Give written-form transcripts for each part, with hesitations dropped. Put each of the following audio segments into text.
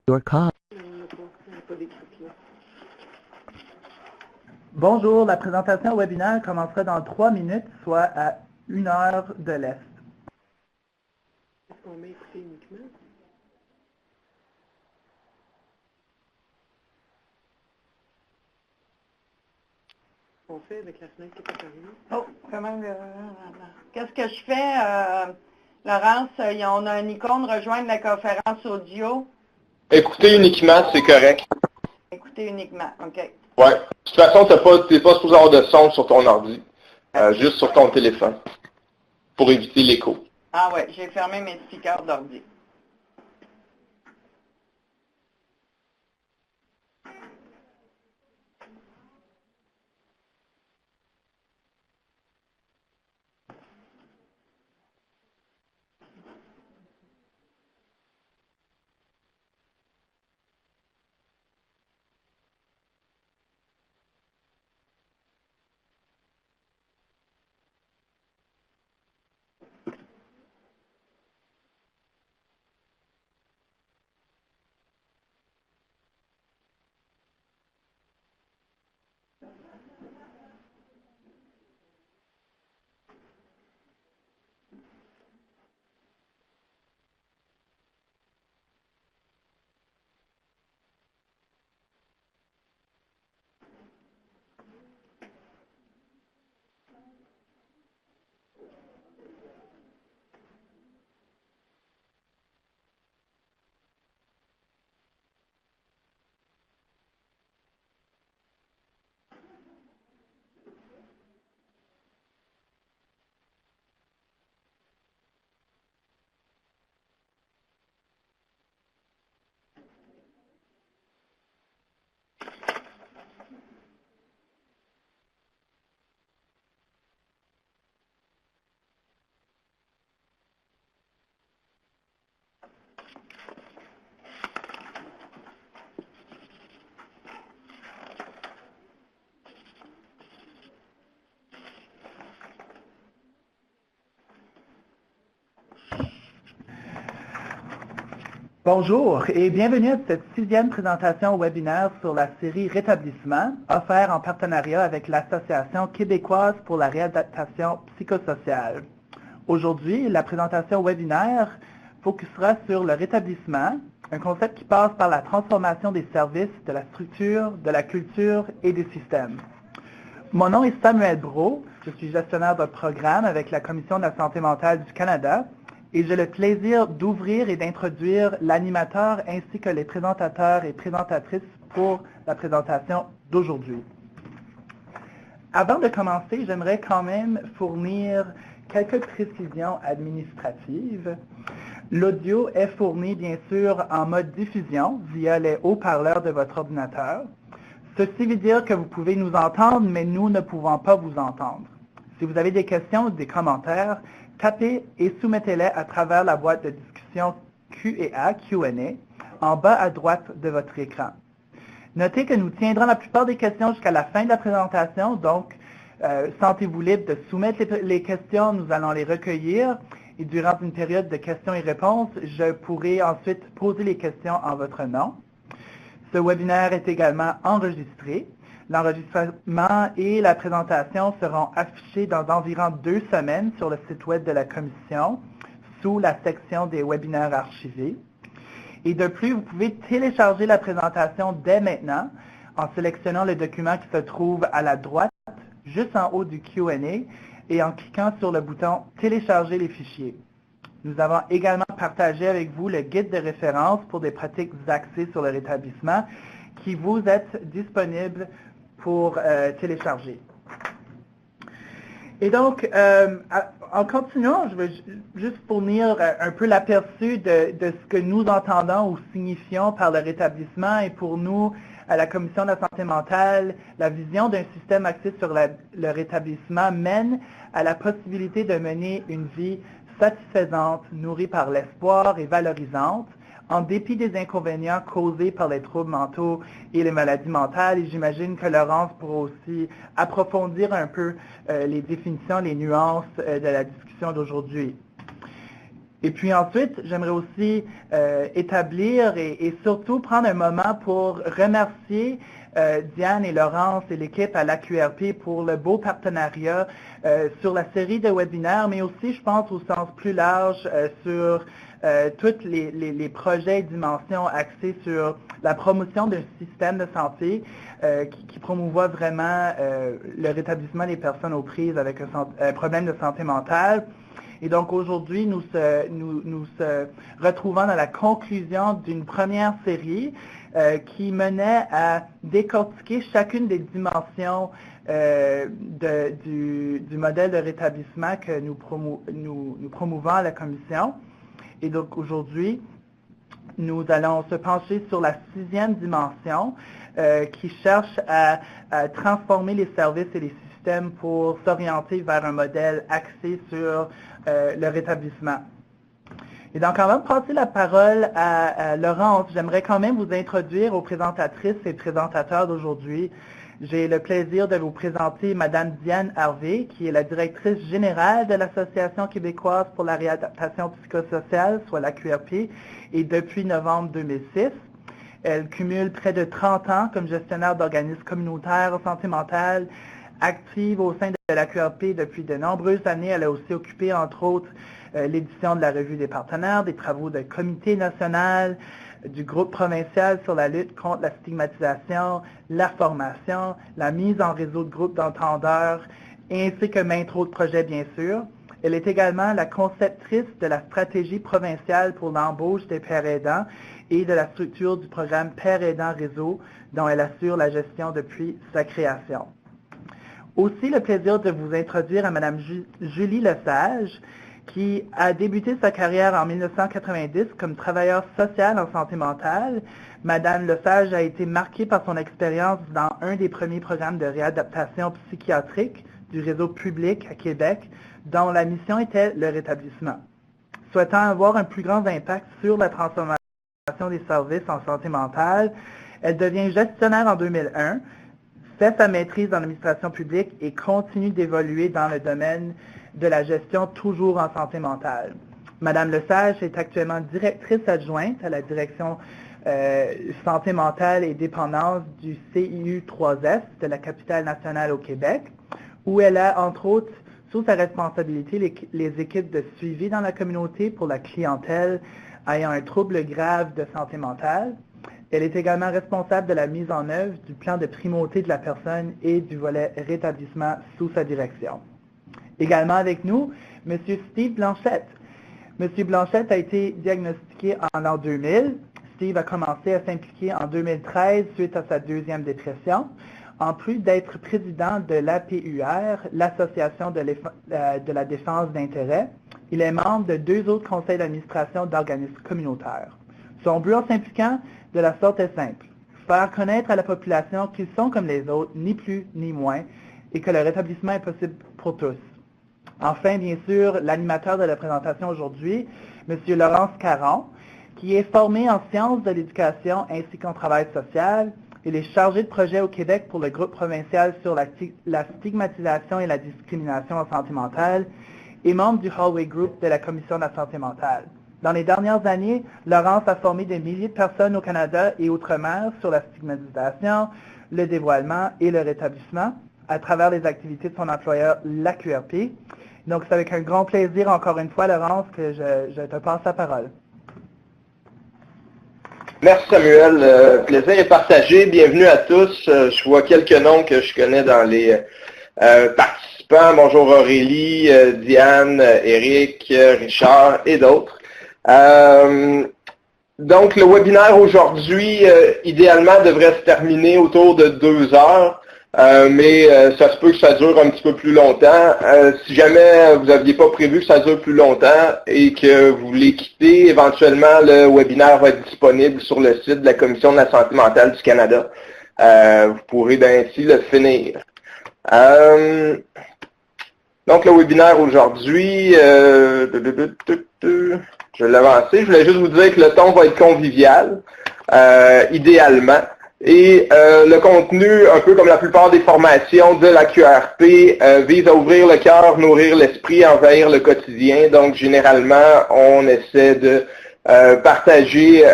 Your call. Bonjour, la présentation webinaire commencera dans 3 minutes, soit à 1 heure de l'Est. Est-ce qu'on met écouter uniquement? On fait avec la fenêtre qui est fermée. Oh, quand même. Qu'est-ce que je fais, Laurence? On a une icône rejoindre la conférence audio. Écouter uniquement, c'est correct. Écoutez uniquement, OK. Ouais. De toute façon, t'es pas supposé avoir de son sur ton ordi. Juste sur ton téléphone. Pour éviter l'écho. Ah ouais, j'ai fermé mes speakers d'ordi. Bonjour et bienvenue à cette 6e présentation webinaire sur la série Rétablissement, offerte en partenariat avec l'Association québécoise pour la réadaptation psychosociale. Aujourd'hui, la présentation webinaire focusera sur le rétablissement, un concept qui passe par la transformation des services, de la structure, de la culture et des systèmes. Mon nom est Samuel Brault, je suis gestionnaire de programme avec la Commission de la santé mentale du Canada et j'ai le plaisir d'ouvrir et d'introduire l'animateur ainsi que les présentateurs et présentatrices pour la présentation d'aujourd'hui. Avant de commencer, j'aimerais quand même fournir quelques précisions administratives. L'audio est fourni bien sûr en mode diffusion via les haut-parleurs de votre ordinateur. Ceci veut dire que vous pouvez nous entendre, mais nous ne pouvons pas vous entendre. Si vous avez des questions ou des commentaires, tapez et soumettez-les à travers la boîte de discussion Q&A, en bas à droite de votre écran. Notez que nous tiendrons la plupart des questions jusqu'à la fin de la présentation, donc sentez-vous libre de soumettre les questions, nous allons les recueillir et durant une période de questions et réponses, je pourrai ensuite poser les questions en votre nom. Ce webinaire est également enregistré. L'enregistrement et la présentation seront affichés dans environ 2 semaines sur le site web de la Commission, sous la section des webinaires archivés. Et de plus, vous pouvez télécharger la présentation dès maintenant en sélectionnant le document qui se trouve à la droite, juste en haut du Q&A, et en cliquant sur le bouton « Télécharger les fichiers ». Nous avons également partagé avec vous le guide de référence pour des pratiques axées sur le rétablissement qui vous est disponible pour télécharger. Et donc, en continuant, je vais juste fournir un peu l'aperçu de ce que nous entendons ou signifions par le rétablissement. Et pour nous, à la Commission de la santé mentale, la vision d'un système axé sur le rétablissement mène à la possibilité de mener une vie satisfaisante, nourrie par l'espoir et valorisante, en dépit des inconvénients causés par les troubles mentaux et les maladies mentales. Et j'imagine que Laurence pourra aussi approfondir un peu les définitions, les nuances de la discussion d'aujourd'hui. Et puis ensuite, j'aimerais aussi établir et surtout prendre un moment pour remercier Diane et Laurence et l'équipe à l'AQRP pour le beau partenariat sur la série de webinaires, mais aussi, je pense, au sens plus large sur tous les projets et dimensions axés sur la promotion d'un système de santé qui promouvoit vraiment le rétablissement des personnes aux prises avec un problème de santé mentale. Et donc aujourd'hui, nous se retrouvons dans la conclusion d'une première série qui menait à décortiquer chacune des dimensions du modèle de rétablissement que nous promouvons à la Commission. Et donc aujourd'hui, nous allons se pencher sur la 6e dimension qui cherche à transformer les services et les systèmes pour s'orienter vers un modèle axé sur le rétablissement. Et donc, avant de passer la parole à Laurence, j'aimerais quand même vous introduire aux présentatrices et présentateurs d'aujourd'hui. J'ai le plaisir de vous présenter Mme Diane Harvey, qui est la directrice générale de l'Association québécoise pour la réadaptation psychosociale, soit l'AQRP, et depuis novembre 2006. Elle cumule près de 30 ans comme gestionnaire d'organismes communautaires en santé mentale, active au sein de l'AQRP depuis de nombreuses années. Elle a aussi occupé, entre autres, l'édition de la Revue des partenaires, des travaux de comité national, du groupe provincial sur la lutte contre la stigmatisation, la formation, la mise en réseau de groupes d'entendeurs, ainsi que maintes autres projets, bien sûr. Elle est également la conceptrice de la stratégie provinciale pour l'embauche des pères aidants et de la structure du programme Pères aidants Réseau, dont elle assure la gestion depuis sa création. Aussi, le plaisir de vous introduire à Mme Julie Lesage, qui a débuté sa carrière en 1990 comme travailleur social en santé mentale. Mme Lesage a été marquée par son expérience dans un des premiers programmes de réadaptation psychiatrique du réseau public à Québec, dont la mission était le rétablissement. Souhaitant avoir un plus grand impact sur la transformation des services en santé mentale, elle devient gestionnaire en 2001, fait sa maîtrise en administration publique et continue d'évoluer dans le domaine de la gestion toujours en santé mentale. Madame Lesage est actuellement directrice adjointe à la direction santé mentale et dépendance du CIU-3S de la capitale nationale au Québec, où elle a, entre autres, sous sa responsabilité les équipes de suivi dans la communauté pour la clientèle ayant un trouble grave de santé mentale. Elle est également responsable de la mise en œuvre du plan de primauté de la personne et du volet rétablissement sous sa direction. Également avec nous, M. Steve Blanchette. M. Blanchette a été diagnostiqué en l'an 2000. Steve a commencé à s'impliquer en 2013 suite à sa deuxième dépression. En plus d'être président de l'APUR, l'Association de la défense d'intérêt, il est membre de 2 autres conseils d'administration d'organismes communautaires. Son but en s'impliquant de la sorte est simple, faire connaître à la population qu'ils sont comme les autres, ni plus ni moins, et que le rétablissement est possible pour tous. Enfin, bien sûr, l'animateur de la présentation aujourd'hui, M. Laurence Caron, qui est formé en sciences de l'éducation ainsi qu'en travail social. Il est chargé de projet au Québec pour le groupe provincial sur la stigmatisation et la discrimination en santé mentale et membre du Hallway Group de la Commission de la santé mentale. Dans les dernières années, Laurence a formé des milliers de personnes au Canada et outre-mer sur la stigmatisation, le dévoilement et le rétablissement à travers les activités de son employeur, l'AQRP. Donc, c'est avec un grand plaisir, encore une fois, Laurence, que je te passe la parole. Merci Samuel. Plaisir est partagé. Bienvenue à tous. Je vois quelques noms que je connais dans les participants. Bonjour Aurélie, Diane, Éric, Richard et d'autres. Donc, le webinaire aujourd'hui, idéalement, devrait se terminer autour de 2 heures. Mais ça se peut que ça dure un petit peu plus longtemps. Si jamais vous n'aviez pas prévu que ça dure plus longtemps et que vous voulez quitter, éventuellement le webinaire va être disponible sur le site de la Commission de la santé mentale du Canada. Vous pourrez ainsi le finir. Donc le webinaire aujourd'hui, je vais l'avancer. Je voulais juste vous dire que le ton va être convivial, idéalement. Et le contenu, un peu comme la plupart des formations de la QRP, vise à ouvrir le cœur, nourrir l'esprit, envahir le quotidien. Donc, généralement, on essaie de partager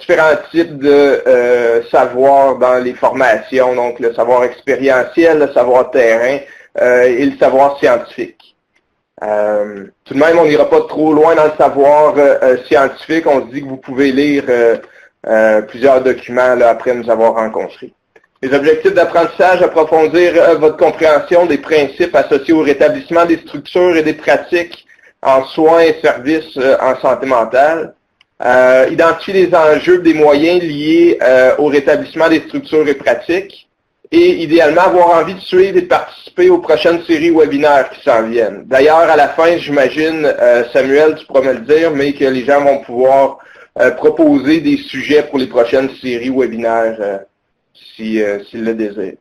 différents types de savoir dans les formations, donc le savoir expérientiel, le savoir terrain et le savoir scientifique. Tout de même, on n'ira pas trop loin dans le savoir scientifique. On se dit que vous pouvez lire plusieurs documents là, après nous avoir rencontrés. Les objectifs d'apprentissage, approfondir votre compréhension des principes associés au rétablissement des structures et des pratiques en soins et services en santé mentale. Identifier les enjeux des moyens liés au rétablissement des structures et pratiques. Et idéalement, avoir envie de suivre et de participer aux prochaines séries webinaires qui s'en viennent. D'ailleurs, à la fin, j'imagine, Samuel, tu pourras me le dire, mais que les gens vont pouvoir proposer des sujets pour les prochaines séries webinaires s'ils le désirent.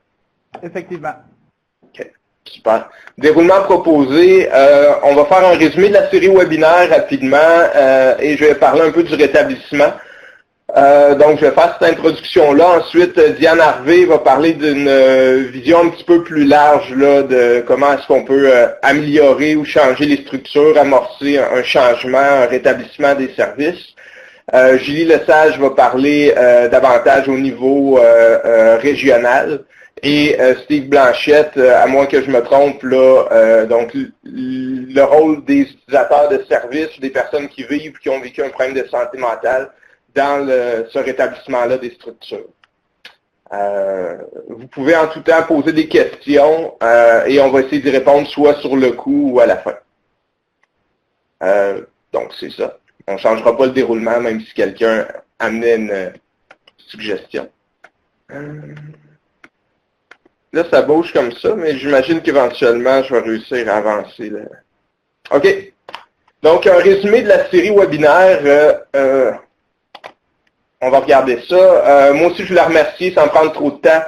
Effectivement. OK, super. Déroulement proposé, on va faire un résumé de la série webinaire rapidement et je vais parler un peu du rétablissement. Donc, je vais faire cette introduction-là. Ensuite, Diane Harvey va parler d'une vision un petit peu plus large là, de comment est-ce qu'on peut améliorer ou changer les structures, amorcer un changement, un rétablissement des services. Julie Lesage va parler davantage au niveau régional. Et Steve Blanchette, à moins que je me trompe, là, donc le rôle des utilisateurs de services, des personnes qui vivent, qui ont vécu un problème de santé mentale, dans ce rétablissement-là des structures. Vous pouvez en tout temps poser des questions et on va essayer d'y répondre soit sur le coup ou à la fin. Donc, c'est ça. On ne changera pas le déroulement, même si quelqu'un amenait une suggestion. Là, ça bouge comme ça, mais j'imagine qu'éventuellement, je vais réussir à avancer. Là. OK. Donc, un résumé de la série webinaire. On va regarder ça. Moi aussi, je voulais remercier, sans prendre trop de temps,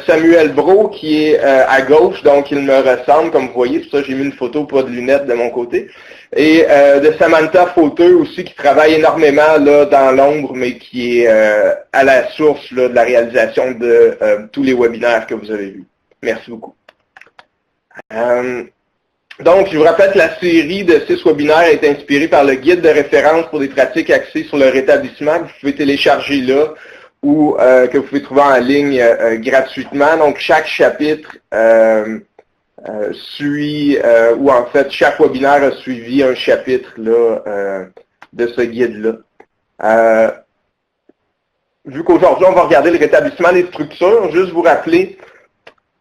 Samuel Brault, qui est à gauche, donc il me ressemble, comme vous voyez. Pour ça, j'ai mis une photo, pas de lunettes de mon côté. Et de Samantha Fauteux aussi, qui travaille énormément là dans l'ombre, mais qui est à la source là, de la réalisation de tous les webinaires que vous avez vus. Merci beaucoup. Donc, je vous rappelle que la série de 6 webinaires est inspirée par le guide de référence pour des pratiques axées sur le rétablissement que vous pouvez télécharger là ou que vous pouvez trouver en ligne gratuitement. Donc, chaque chapitre suit, ou en fait, chaque webinaire a suivi un chapitre là, de ce guide-là. Vu qu'aujourd'hui, on va regarder le rétablissement des structures, juste vous rappeler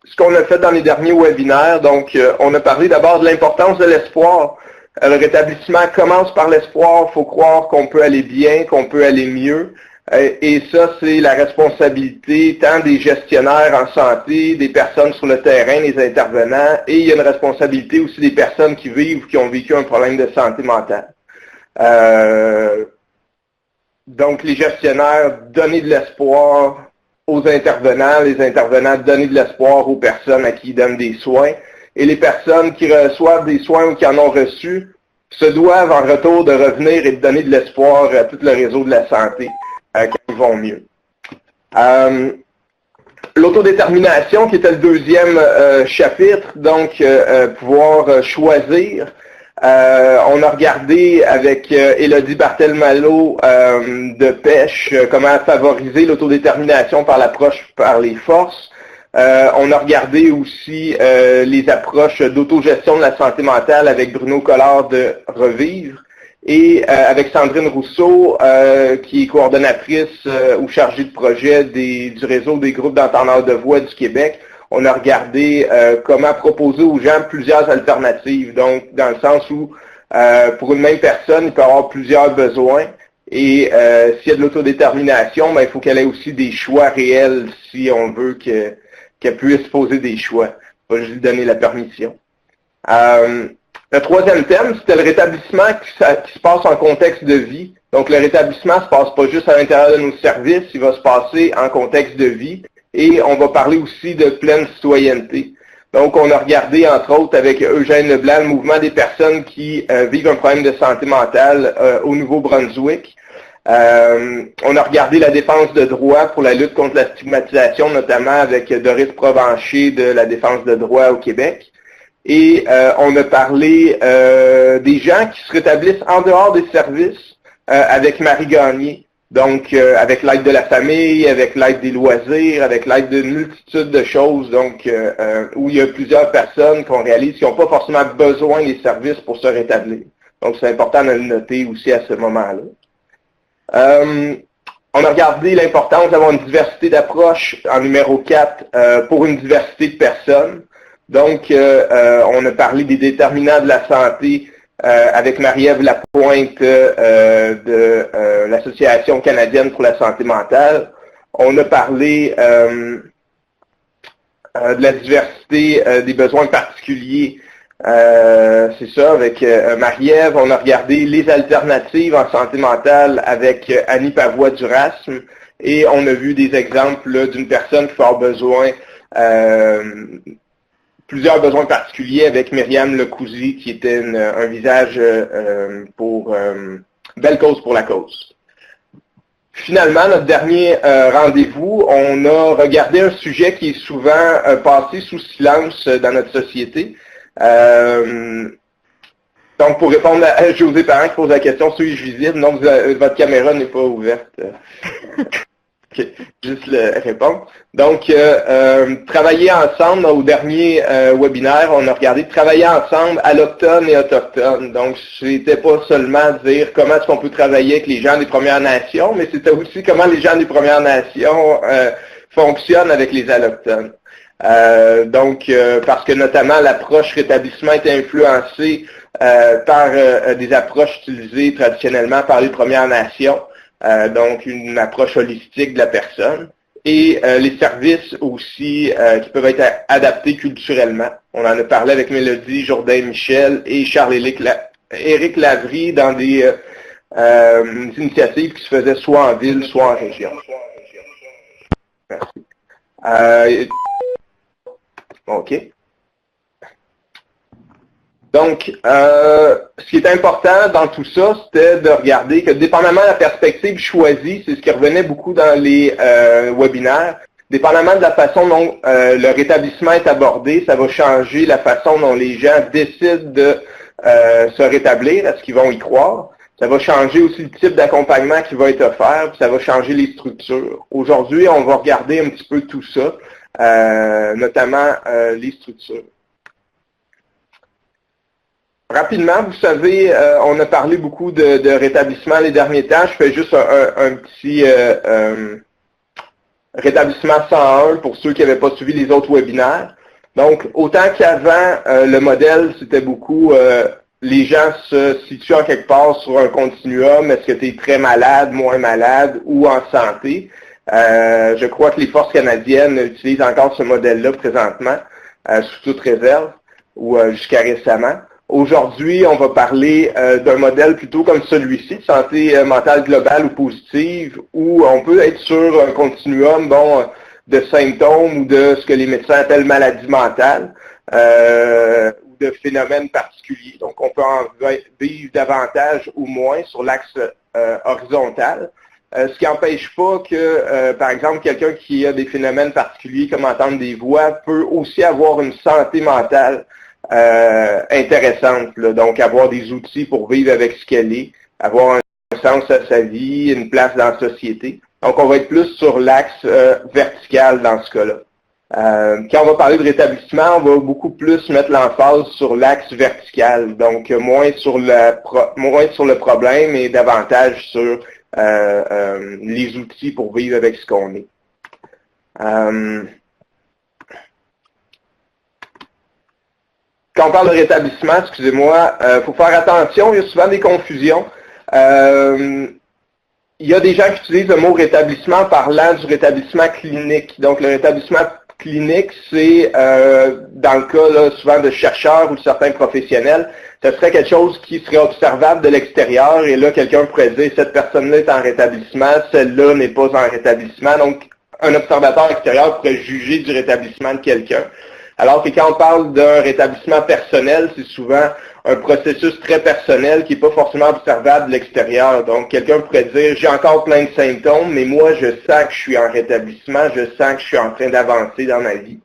ce qu'on a fait dans les derniers webinaires. Donc, on a parlé d'abord de l'importance de l'espoir. Le rétablissement commence par l'espoir. Il faut croire qu'on peut aller bien, qu'on peut aller mieux. Et ça, c'est la responsabilité tant des gestionnaires en santé, des personnes sur le terrain, des intervenants. Et il y a une responsabilité aussi des personnes qui vivent, qui ont vécu un problème de santé mentale. Donc, les gestionnaires, donner de l'espoir aux intervenants, les intervenants donner de l'espoir aux personnes à qui ils donnent des soins, et les personnes qui reçoivent des soins ou qui en ont reçu se doivent en retour de revenir et de donner de l'espoir à tout le réseau de la santé quand ils vont mieux. L'autodétermination qui était le deuxième chapitre, donc pouvoir choisir. On a regardé avec Élodie Barthélemy de Pêche comment favoriser l'autodétermination par l'approche par les forces. On a regardé aussi les approches d'autogestion de la santé mentale avec Bruno Collard de Revivre et avec Sandrine Rousseau qui est coordonnatrice ou chargée de projet du réseau des groupes d'entendeurs de voix du Québec. On a regardé comment proposer aux gens plusieurs alternatives. Donc, dans le sens où, pour une même personne, il peut y avoir plusieurs besoins. Et s'il y a de l'autodétermination, ben, il faut qu'elle ait aussi des choix réels si on veut qu'elle puisse poser des choix. Pas juste lui donner la permission. Le troisième thème, c'était le rétablissement qui se passe en contexte de vie. Donc, le rétablissement ne se passe pas juste à l'intérieur de nos services, il va se passer en contexte de vie. Et on va parler aussi de pleine citoyenneté. Donc, on a regardé, entre autres, avec Eugène Leblanc, le mouvement des personnes qui vivent un problème de santé mentale au Nouveau-Brunswick. On a regardé la défense de droit pour la lutte contre la stigmatisation, notamment avec Doris Provencher de la défense de droit au Québec. Et on a parlé des gens qui se rétablissent en dehors des services avec Marie Gagné. Donc, avec l'aide de la famille, avec l'aide des loisirs, avec l'aide d'une multitude de choses, donc où il y a plusieurs personnes qu'on réalise qui n'ont pas forcément besoin des services pour se rétablir. Donc, c'est important de le noter aussi à ce moment-là. On a regardé l'importance d'avoir une diversité d'approche en numéro 4 pour une diversité de personnes. Donc, on a parlé des déterminants de la santé avec Marie-Ève Lapointe de l'Association canadienne pour la santé mentale. On a parlé de la diversité des besoins particuliers. C'est ça, avec Marie-Ève. On a regardé les alternatives en santé mentale avec Annie Pavois-Durasme. Et on a vu des exemples d'une personne qui peut avoir besoin plusieurs besoins particuliers avec Myriam Lecouzy, qui était un visage pour Belle cause pour la cause. Finalement, notre dernier rendez-vous, on a regardé un sujet qui est souvent passé sous silence dans notre société. Donc, pour répondre à José Parent qui pose la question, suis-je visible? Non, votre caméra n'est pas ouverte. Okay. Juste répondre. Donc, travailler ensemble, au dernier webinaire, on a regardé travailler ensemble allochtones et autochtones. Donc, c'était pas seulement dire comment est-ce qu'on peut travailler avec les gens des Premières Nations, mais c'était aussi comment les gens des Premières Nations fonctionnent avec les allochtones. Parce que notamment l'approche rétablissement est influencée par des approches utilisées traditionnellement par les Premières Nations. Donc une approche holistique de la personne, et les services aussi qui peuvent être adaptés culturellement. On en a parlé avec Mélodie Jourdain-Michel et Éric Lavry dans des initiatives qui se faisaient soit en ville, soit en région. Merci. OK. Donc, ce qui est important dans tout ça, c'était de regarder que dépendamment de la perspective choisie, c'est ce qui revenait beaucoup dans les webinaires, dépendamment de la façon dont le rétablissement est abordé, ça va changer la façon dont les gens décident de se rétablir, est-ce qu'ils vont y croire. Ça va changer aussi le type d'accompagnement qui va être offert, puis ça va changer les structures. Aujourd'hui, on va regarder un petit peu tout ça, notamment les structures. Rapidement, vous savez, on a parlé beaucoup de rétablissement les derniers temps. Je fais juste un petit rétablissement 101 pour ceux qui n'avaient pas suivi les autres webinaires. Donc, autant qu'avant, le modèle, c'était beaucoup les gens se situent en quelque part sur un continuum. Est-ce que tu es très malade, moins malade ou en santé? Je crois que les forces canadiennes utilisent encore ce modèle-là présentement, sous toute réserve, ou jusqu'à récemment. Aujourd'hui, on va parler d'un modèle plutôt comme celui-ci, santé mentale globale ou positive, où on peut être sur un continuum de symptômes ou de ce que les médecins appellent maladie mentale, ou de phénomènes particuliers. Donc, on peut en vivre davantage ou moins sur l'axe horizontal. Ce qui n'empêche pas que, par exemple, quelqu'un qui a des phénomènes particuliers comme entendre des voix peut aussi avoir une santé mentale intéressante, là. Donc avoir des outils pour vivre avec ce qu'elle est, avoir un sens à sa vie, une place dans la société. Donc on va être plus sur l'axe vertical dans ce cas-là. Quand on va parler de rétablissement, on va beaucoup plus mettre l'emphase sur l'axe vertical, donc moins sur le problème et davantage sur les outils pour vivre avec ce qu'on est. Quand on parle de rétablissement, excusez-moi, faut faire attention, il y a souvent des confusions. Il y a des gens qui utilisent le mot rétablissement en parlant du rétablissement clinique. Donc le rétablissement clinique, c'est dans le cas là, souvent de chercheurs ou de certains professionnels, ce serait quelque chose qui serait observable de l'extérieur et là quelqu'un pourrait dire cette personne-là est en rétablissement, celle-là n'est pas en rétablissement. Donc un observateur extérieur pourrait juger du rétablissement de quelqu'un. Alors que quand on parle d'un rétablissement personnel, c'est souvent un processus très personnel qui n'est pas forcément observable de l'extérieur. Donc, quelqu'un pourrait dire, j'ai encore plein de symptômes, mais moi, je sens que je suis en rétablissement, je sens que je suis en train d'avancer dans ma vie.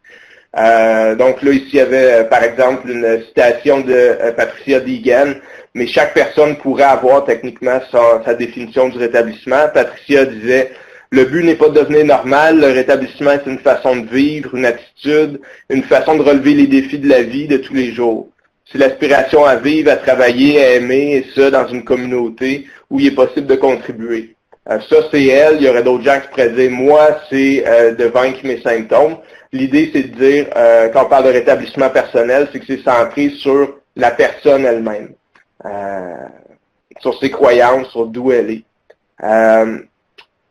Donc là, ici, il y avait, par exemple, une citation de Patricia Deegan, mais chaque personne pourrait avoir techniquement sa définition du rétablissement. Patricia disait, le but n'est pas de devenir normal, le rétablissement est une façon de vivre, une attitude, une façon de relever les défis de la vie de tous les jours. C'est l'aspiration à vivre, à travailler, à aimer, et ça dans une communauté où il est possible de contribuer. Ça, c'est elle. Il y aurait d'autres gens qui pourraient dire, moi, c'est de vaincre mes symptômes. L'idée, c'est de dire, quand on parle de rétablissement personnel, c'est que c'est centré sur la personne elle-même, sur ses croyances, sur d'où elle est.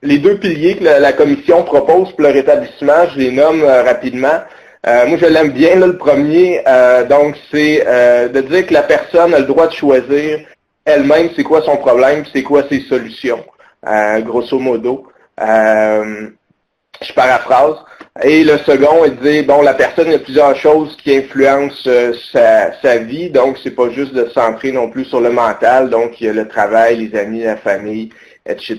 Les deux piliers que la commission propose pour le rétablissement, je les nomme rapidement. Moi, je l'aime bien, là, le premier. Donc, c'est de dire que la personne a le droit de choisir elle-même c'est quoi son problème, c'est quoi ses solutions, grosso modo. Je paraphrase. Et le second est de dire, bon, la personne, il y a plusieurs choses qui influencent sa vie, donc c'est pas juste de se centrer non plus sur le mental, donc il y a le travail, les amis, la famille, etc.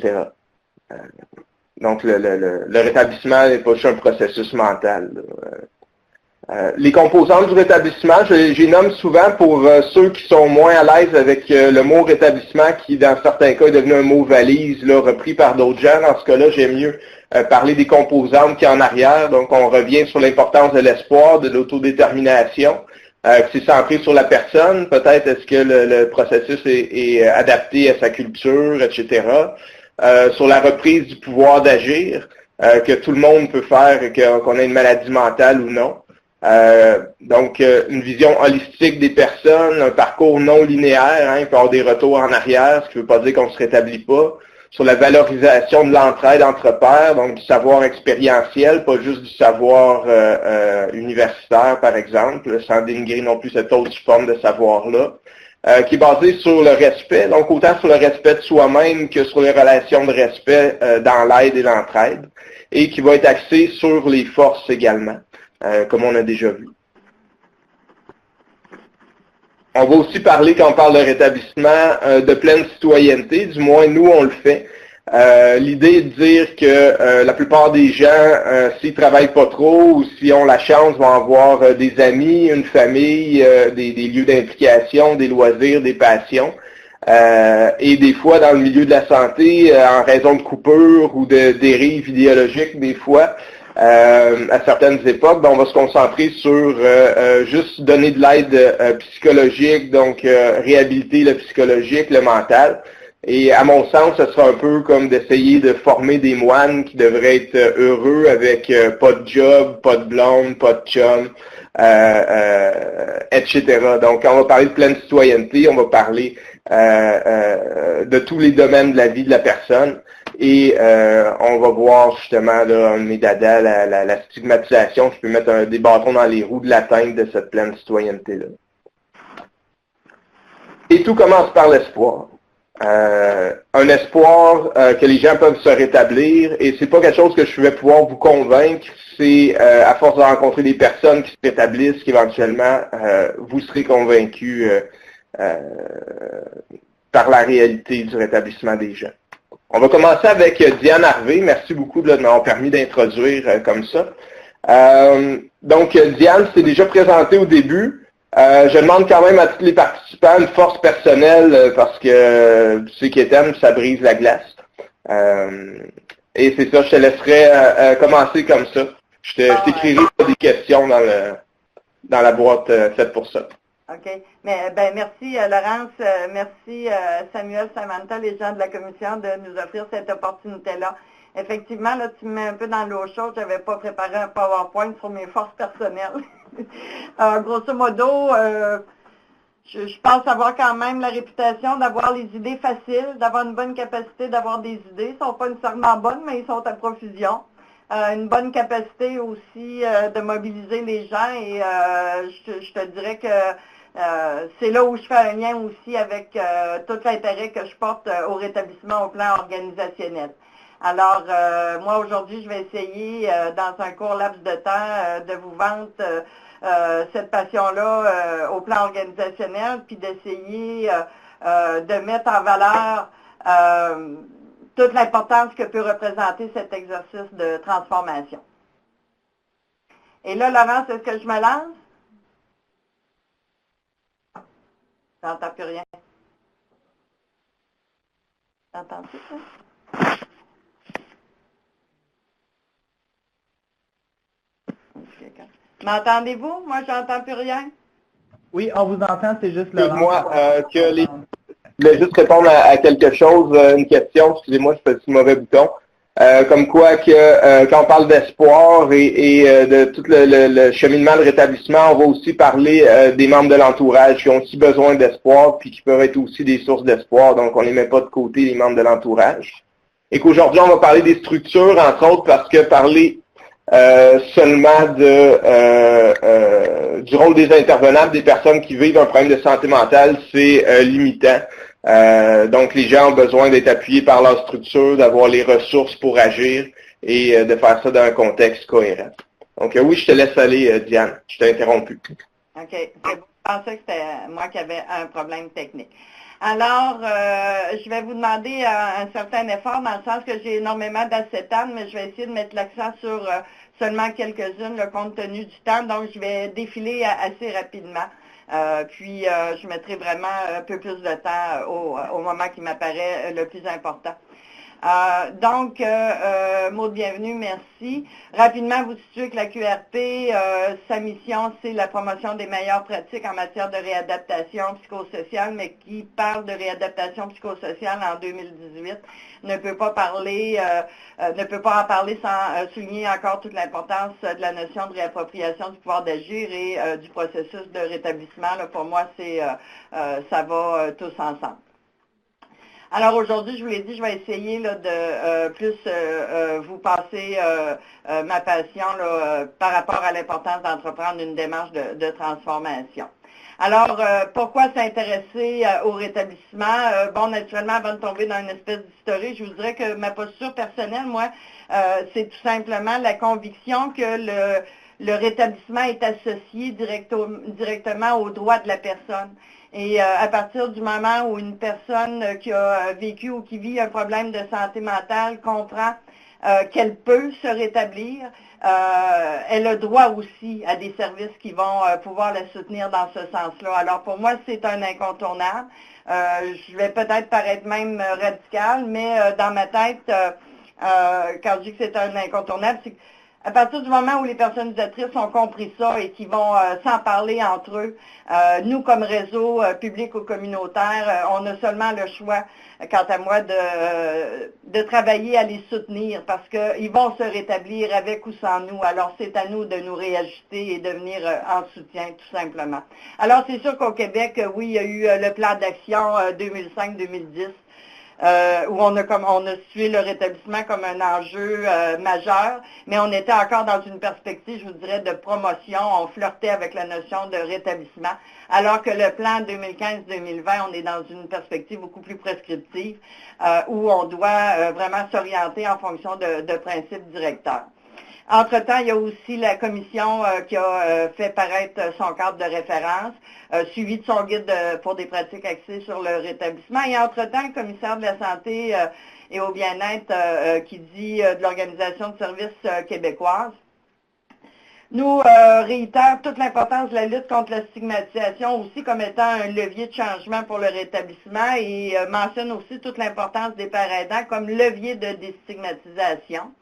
Donc le rétablissement n'est pas juste un processus mental. Les composantes du rétablissement, je les nomme souvent pour ceux qui sont moins à l'aise avec le mot rétablissement, qui dans certains cas est devenu un mot valise, là, repris par d'autres gens. Dans ce cas-là, j'aime mieux parler des composantes qui en arrière. Donc, on revient sur l'importance de l'espoir, de l'autodétermination, c'est centré sur la personne. Peut-être est-ce que le processus est adapté à sa culture, etc. Sur la reprise du pouvoir d'agir, que tout le monde peut faire, qu'on ait une maladie mentale ou non. Donc, une vision holistique des personnes, un parcours non linéaire, il peut y avoir des retours en arrière, ce qui ne veut pas dire qu'on ne se rétablit pas. Sur la valorisation de l'entraide entre pairs, donc du savoir expérientiel, pas juste du savoir universitaire, par exemple, sans dénigrer non plus cette autre forme de savoir-là, qui est basé sur le respect, donc autant sur le respect de soi-même que sur les relations de respect dans l'aide et l'entraide, et qui va être axé sur les forces également. Comme on a déjà vu. On va aussi parler, quand on parle de rétablissement, de pleine citoyenneté, du moins nous on le fait. L'idée est de dire que la plupart des gens, s'ils ne travaillent pas trop ou s'ils ont la chance, vont avoir des amis, une famille, des lieux d'implication, des loisirs, des passions. Et des fois, dans le milieu de la santé, en raison de coupures ou de dérives idéologiques, des fois, à certaines époques, on va se concentrer sur juste donner de l'aide psychologique, donc réhabiliter le psychologique, le mental. Et à mon sens, ce sera un peu comme d'essayer de former des moines qui devraient être heureux avec pas de job, pas de blonde, pas de chum, etc. Donc, quand on va parler de pleine citoyenneté, on va parler de tous les domaines de la vie de la personne. Et on va voir justement là, un de mes dadas, la stigmatisation, qui peut mettre des bâtons dans les roues de l'atteinte de cette pleine citoyenneté-là. Et tout commence par l'espoir. Un espoir que les gens peuvent se rétablir, et c'est pas quelque chose que je vais pouvoir vous convaincre, c'est à force de rencontrer des personnes qui se rétablissent qu'éventuellement vous serez convaincus par la réalité du rétablissement des gens. On va commencer avec Diane Harvey. Merci beaucoup de m'avoir permis d'introduire comme ça. Donc, Diane s'est déjà présentée au début. Je demande quand même à tous les participants une force personnelle parce que tu sais qu'Étienne, ça brise la glace. Et c'est ça, je te laisserai commencer comme ça. Je t'écrirai des questions dans la boîte faite pour ça. OK. Mais merci Laurence, merci Samuel, Samantha, les gens de la commission de nous offrir cette opportunité-là. Effectivement, là, tu me mets un peu dans l'eau chaude, je n'avais pas préparé un PowerPoint sur mes forces personnelles. Grosso modo, je pense avoir quand même la réputation d'avoir les idées faciles, d'avoir une bonne capacité d'avoir des idées. Ils ne sont pas nécessairement bonnes, mais ils sont à profusion. Une bonne capacité aussi de mobiliser les gens et je te dirais que c'est là où je fais un lien aussi avec tout l'intérêt que je porte au rétablissement au plan organisationnel. Alors, moi aujourd'hui, je vais essayer dans un court laps de temps de vous vendre cette passion-là au plan organisationnel, puis d'essayer de mettre en valeur toute l'importance que peut représenter cet exercice de transformation. Et là, Laurence, est-ce que je me lance? J'entends plus rien. T'entends-tu ça? M'entendez-vous? Moi, j'entends plus rien. Oui, on vous entend, c'est juste Laurence. Excuse-moi, je voulais juste répondre à quelque chose, une question, excusez-moi, je fais un petit mauvais bouton. Comme quoi que quand on parle d'espoir et de tout le cheminement de rétablissement, on va aussi parler des membres de l'entourage qui ont aussi besoin d'espoir puis qui peuvent être aussi des sources d'espoir. Donc, on ne les met pas de côté, les membres de l'entourage. Et qu'aujourd'hui, on va parler des structures, entre autres, parce que parler seulement du rôle des intervenants, des personnes qui vivent un problème de santé mentale, c'est limitant. Donc, les gens ont besoin d'être appuyés par leur structure, d'avoir les ressources pour agir et de faire ça dans un contexte cohérent. Donc, oui, je te laisse aller, Diane. Je t'ai interrompu. OK. Je pensais que c'était moi qui avais un problème technique. Alors, je vais vous demander un certain effort dans le sens que j'ai énormément d'acétane, mais je vais essayer de mettre l'accent sur seulement quelques-unes, compte tenu du temps. Donc, je vais défiler assez rapidement. Puis, je mettrai vraiment un peu plus de temps au moment qui m'apparaît le plus important. Donc, mot de bienvenue, merci. Rapidement, vous situez que la QRP, sa mission, c'est la promotion des meilleures pratiques en matière de réadaptation psychosociale, mais qui parle de réadaptation psychosociale en 2018, ne peut pas en parler sans souligner encore toute l'importance de la notion de réappropriation du pouvoir d'agir et du processus de rétablissement. Là, pour moi, ça va tous ensemble. Alors aujourd'hui, je vous l'ai dit, je vais essayer là, de plus vous passer ma passion là, par rapport à l'importance d'entreprendre une démarche de transformation. Alors, pourquoi s'intéresser au rétablissement? Bon, naturellement, avant de tomber dans une espèce d'historique, je vous dirais que ma posture personnelle, moi, c'est tout simplement la conviction que le rétablissement est associé directement aux droits de la personne. Et à partir du moment où une personne qui a vécu ou qui vit un problème de santé mentale comprend qu'elle peut se rétablir, elle a droit aussi à des services qui vont pouvoir la soutenir dans ce sens-là. Alors pour moi, c'est un incontournable. Je vais peut-être paraître même radical, mais dans ma tête, quand je dis que c'est un incontournable, c'est à partir du moment où les personnes utilisatrices ont compris ça et qui vont s'en parler entre eux, nous, comme réseau public ou communautaire, on a seulement le choix, quant à moi, de travailler à les soutenir parce qu'ils vont se rétablir avec ou sans nous. Alors, c'est à nous de nous réajuster et de venir en soutien, tout simplement. Alors, c'est sûr qu'au Québec, oui, il y a eu le plan d'action 2005-2010. Où on a situé le rétablissement comme un enjeu majeur, mais on était encore dans une perspective, je vous dirais, de promotion. On flirtait avec la notion de rétablissement, alors que le plan 2015-2020, on est dans une perspective beaucoup plus prescriptive, où on doit vraiment s'orienter en fonction de principes directeurs. Entre-temps, il y a aussi la commission qui a fait paraître son cadre de référence, suivi de son guide pour des pratiques axées sur le rétablissement. Et entre-temps, le commissaire de la santé et au bien-être qui dit de l'Organisation de services québécoise nous réitère toute l'importance de la lutte contre la stigmatisation aussi comme étant un levier de changement pour le rétablissement et mentionne aussi toute l'importance des pères aidants comme levier de déstigmatisation.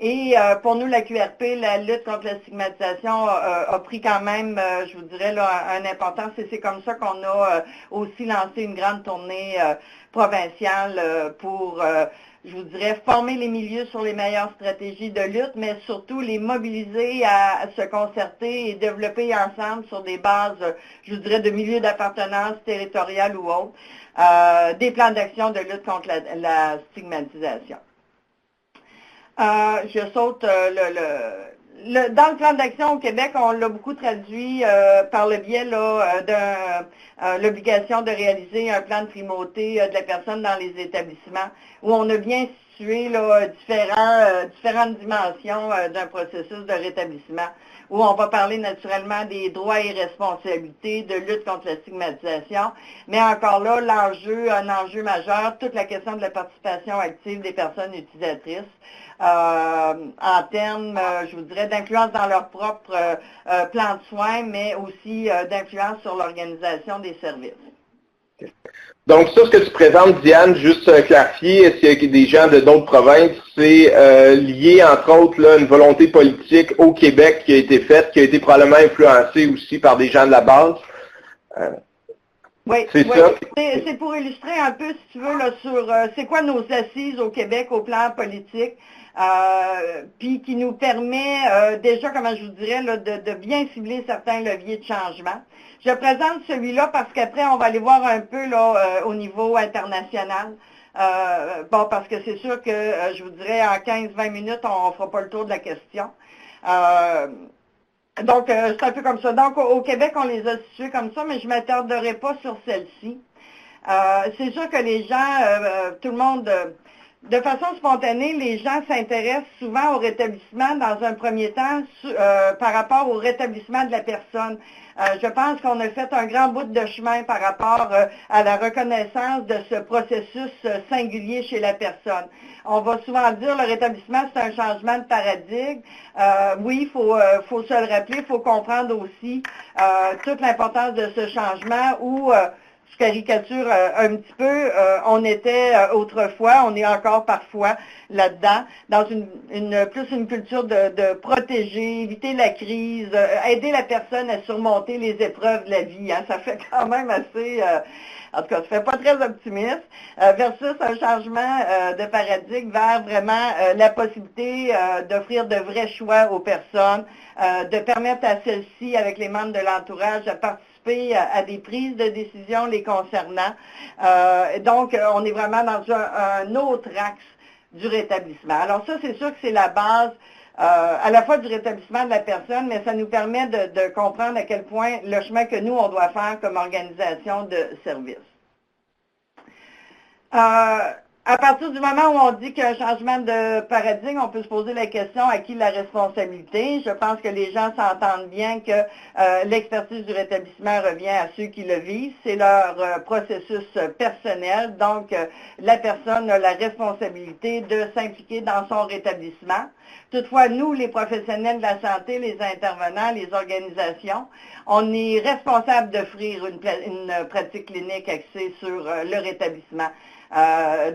Et pour nous, la QRP, la lutte contre la stigmatisation a pris quand même, je vous dirais, là, une importance. Et c'est comme ça qu'on a aussi lancé une grande tournée provinciale pour, je vous dirais, former les milieux sur les meilleures stratégies de lutte, mais surtout les mobiliser à se concerter et développer ensemble sur des bases, je vous dirais, de milieux d'appartenance territoriale ou autres, des plans d'action de lutte contre la stigmatisation. Je saute dans le plan d'action au Québec, on l'a beaucoup traduit par le biais de l'obligation de réaliser un plan de primauté de la personne dans les établissements, où on a bien situer là, différentes dimensions d'un processus de rétablissement, où on va parler naturellement des droits et responsabilités, de lutte contre la stigmatisation, mais encore là, un enjeu majeur, toute la question de la participation active des personnes utilisatrices, en termes, je vous dirais, d'influence dans leur propre plan de soins, mais aussi d'influence sur l'organisation des services. Donc ça, ce que tu présentes, Diane, juste clarifier, est-ce qu'il y a des gens de d'autres provinces, c'est lié, entre autres, là, une volonté politique au Québec qui a été faite, qui a été probablement influencée aussi par des gens de la base. Oui, c'est ça. C'est pour illustrer un peu, si tu veux, là, sur c'est quoi nos assises au Québec au plan politique, puis qui nous permet déjà, comment je vous dirais, là, de bien cibler certains leviers de changement. Je présente celui-là parce qu'après, on va aller voir un peu là, au niveau international. Bon, parce que c'est sûr que, je vous dirais, en 15-20 minutes, on ne fera pas le tour de la question. Donc, c'est un peu comme ça. Donc, au Québec, on les a situés comme ça, mais je ne m'attarderai pas sur celle-ci. C'est sûr que les gens, tout le monde, de façon spontanée, les gens s'intéressent souvent au rétablissement dans un premier temps par rapport au rétablissement de la personne. Je pense qu'on a fait un grand bout de chemin par rapport à la reconnaissance de ce processus singulier chez la personne. On va souvent dire le rétablissement, c'est un changement de paradigme. Oui, il faut se le rappeler, il faut comprendre aussi toute l'importance de ce changement où je caricature un petit peu, on était autrefois, on est encore parfois là-dedans, dans plus une culture de protéger, éviter la crise, aider la personne à surmonter les épreuves de la vie. Hein. Ça fait quand même assez, en tout cas, ça fait pas très optimiste, versus un changement de paradigme vers vraiment la possibilité d'offrir de vrais choix aux personnes, de permettre à celles-ci, avec les membres de l'entourage, de participer à des prises de décision les concernant. Donc, on est vraiment dans un autre axe du rétablissement. Alors ça, c'est sûr que c'est la base à la fois du rétablissement de la personne, mais ça nous permet de comprendre à quel point le chemin que nous, on doit faire comme organisation de service. À partir du moment où on dit qu'il y a un changement de paradigme, on peut se poser la question à qui la responsabilité. Je pense que les gens s'entendent bien que l'expertise du rétablissement revient à ceux qui le vivent. C'est leur processus personnel. Donc, la personne a la responsabilité de s'impliquer dans son rétablissement. Toutefois, nous, les professionnels de la santé, les intervenants, les organisations, on est responsable d'offrir une pratique clinique axée sur le rétablissement.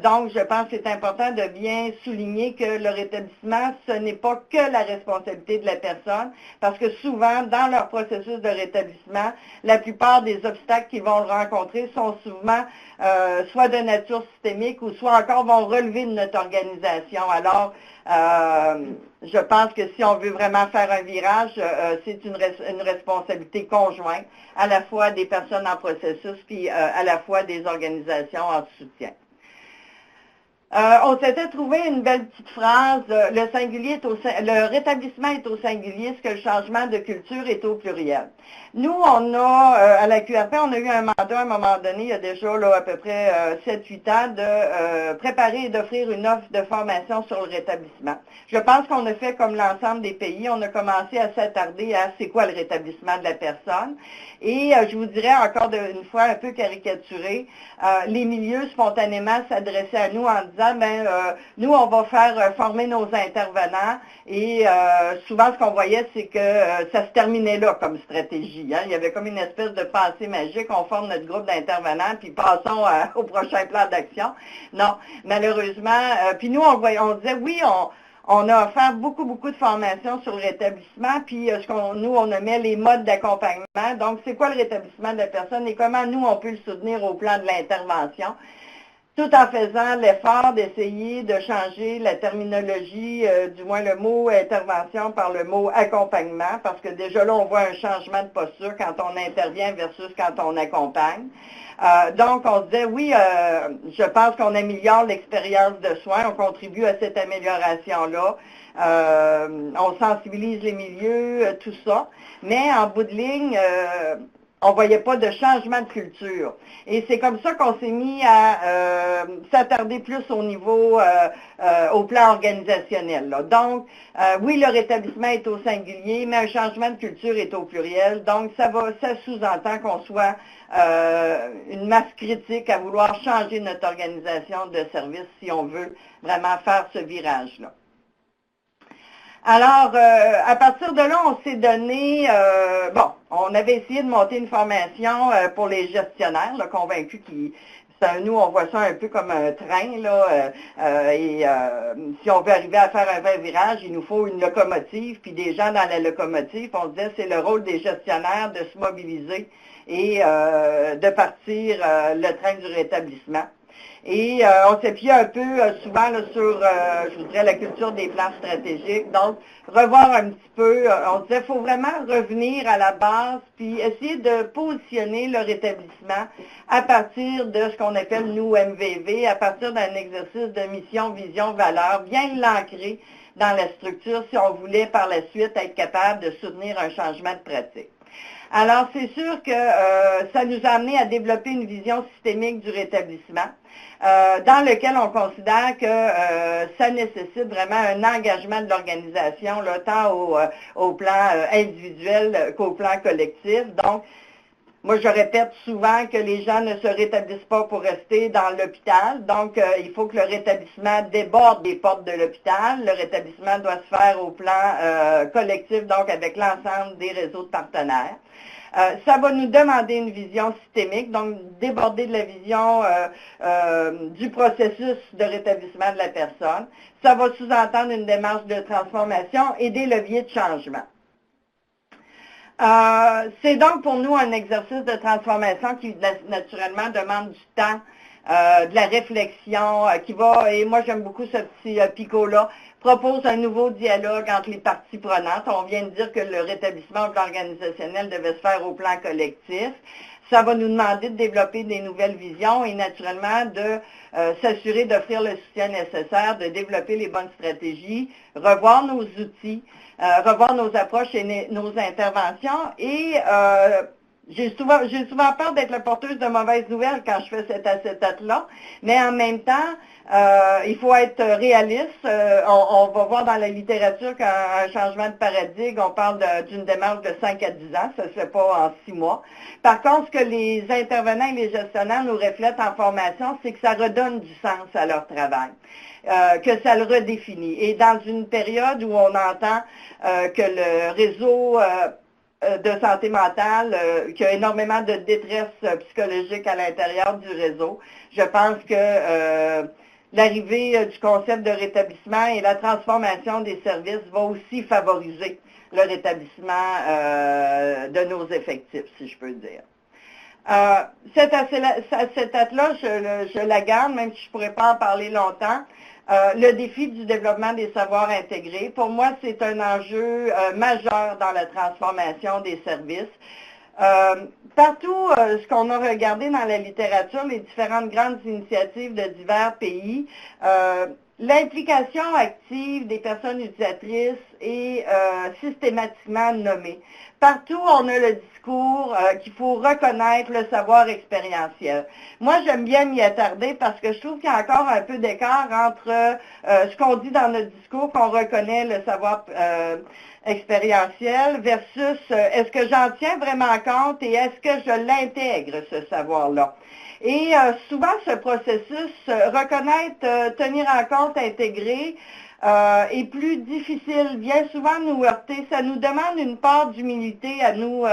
Donc, je pense que c'est important de bien souligner que le rétablissement, ce n'est pas que la responsabilité de la personne, parce que souvent, dans leur processus de rétablissement, la plupart des obstacles qu'ils vont rencontrer sont souvent soit de nature systémique ou soit encore vont relever de notre organisation. Alors, je pense que si on veut vraiment faire un virage, c'est une responsabilité conjointe, à la fois des personnes en processus, puis à la fois des organisations en soutien. On s'était trouvé une belle petite phrase, le rétablissement est au singulier, ce que le changement de culture est au pluriel. Nous, on a, à la QRP, on a eu un mandat à un moment donné, il y a déjà là, à peu près 7-8 ans, de préparer et d'offrir une offre de formation sur le rétablissement. Je pense qu'on a fait comme l'ensemble des pays, on a commencé à s'attarder à c'est quoi le rétablissement de la personne. Et je vous dirais encore une fois un peu caricaturé, les milieux spontanément s'adressaient à nous en disant, nous on va faire former nos intervenants et souvent ce qu'on voyait c'est que ça se terminait là comme stratégie. Hein. Il y avait comme une espèce de pensée magique, on forme notre groupe d'intervenants puis passons au prochain plan d'action. Non, malheureusement, puis nous on disait oui, on a offert beaucoup de formations sur le rétablissement, puis nous, on nommait les modes d'accompagnement. Donc, c'est quoi le rétablissement de la personne et comment nous, on peut le soutenir au plan de l'intervention, tout en faisant l'effort d'essayer de changer la terminologie, du moins le mot intervention par le mot accompagnement, parce que déjà là, on voit un changement de posture quand on intervient versus quand on accompagne. Donc, on se disait, oui, je pense qu'on améliore l'expérience de soins, on contribue à cette amélioration-là, on sensibilise les milieux, tout ça, mais en bout de ligne, on ne voyait pas de changement de culture. Et c'est comme ça qu'on s'est mis à s'attarder plus au niveau, au plan organisationnel. Là. Donc, oui, le rétablissement est au singulier, mais un changement de culture est au pluriel. Donc, ça sous-entend qu'on soit une masse critique à vouloir changer notre organisation de service si on veut vraiment faire ce virage-là. Alors, à partir de là, on s'est donné, on avait essayé de monter une formation pour les gestionnaires, là, convaincus nous, on voit ça un peu comme un train, là, si on veut arriver à faire un vrai virage, il nous faut une locomotive, puis des gens dans la locomotive, on se disait, c'est le rôle des gestionnaires de se mobiliser et de partir le train du rétablissement. Et on s'appuie un peu souvent là, sur, je vous dirais, la culture des plans stratégiques. Donc, revoir un petit peu, on disait, il faut vraiment revenir à la base, puis essayer de positionner le rétablissement à partir de ce qu'on appelle, nous, MVV, à partir d'un exercice de mission, vision, valeur, bien l'ancrer dans la structure si on voulait par la suite être capable de soutenir un changement de pratique. Alors, c'est sûr que ça nous a amené à développer une vision systémique du rétablissement, dans lequel on considère que ça nécessite vraiment un engagement de l'organisation, là, tant au plan individuel qu'au plan collectif. Donc, moi, je répète souvent que les gens ne se rétablissent pas pour rester dans l'hôpital. Donc, il faut que le rétablissement déborde des portes de l'hôpital. Le rétablissement doit se faire au plan collectif, donc avec l'ensemble des réseaux de partenaires. Ça va nous demander une vision systémique, donc déborder de la vision du processus de rétablissement de la personne. Ça va sous-entendre une démarche de transformation et des leviers de changement. C'est donc pour nous un exercice de transformation qui naturellement demande du temps, de la réflexion, et moi j'aime beaucoup ce petit picot-là, propose un nouveau dialogue entre les parties prenantes. On vient de dire que le rétablissement organisationnel devait se faire au plan collectif. Ça va nous demander de développer des nouvelles visions et naturellement de s'assurer d'offrir le soutien nécessaire, de développer les bonnes stratégies, revoir nos outils, revoir nos approches et nos interventions. Et j'ai souvent peur d'être la porteuse de mauvaises nouvelles quand je fais cet acétate-là, mais en même temps, il faut être réaliste. On va voir dans la littérature qu'un changement de paradigme, on parle d'une démarche de 5 à 10 ans, ça ne se fait pas en 6 mois. Par contre, ce que les intervenants et les gestionnaires nous reflètent en formation, c'est que ça redonne du sens à leur travail. Que ça le redéfinit. Et dans une période où on entend que le réseau de santé mentale, qu'il y a énormément de détresse psychologique à l'intérieur du réseau, je pense que l'arrivée du concept de rétablissement et la transformation des services va aussi favoriser le rétablissement de nos effectifs, si je peux dire. Cette acétate-là, je la garde, même si je ne pourrais pas en parler longtemps. Le défi du développement des savoirs intégrés, pour moi, c'est un enjeu majeur dans la transformation des services. Partout, ce qu'on a regardé dans la littérature, les différentes grandes initiatives de divers pays, l'implication active des personnes utilisatrices est systématiquement nommée. Partout, on a le discours qu'il faut reconnaître le savoir expérientiel. Moi, j'aime bien m'y attarder parce que je trouve qu'il y a encore un peu d'écart entre ce qu'on dit dans notre discours, qu'on reconnaît le savoir expérientiel, versus est-ce que j'en tiens vraiment compte et est-ce que je l'intègre, ce savoir-là. Et souvent, ce processus, reconnaître, tenir en compte, intégrer, est plus difficile, vient souvent nous heurter. Ça nous demande une part d'humilité à nous,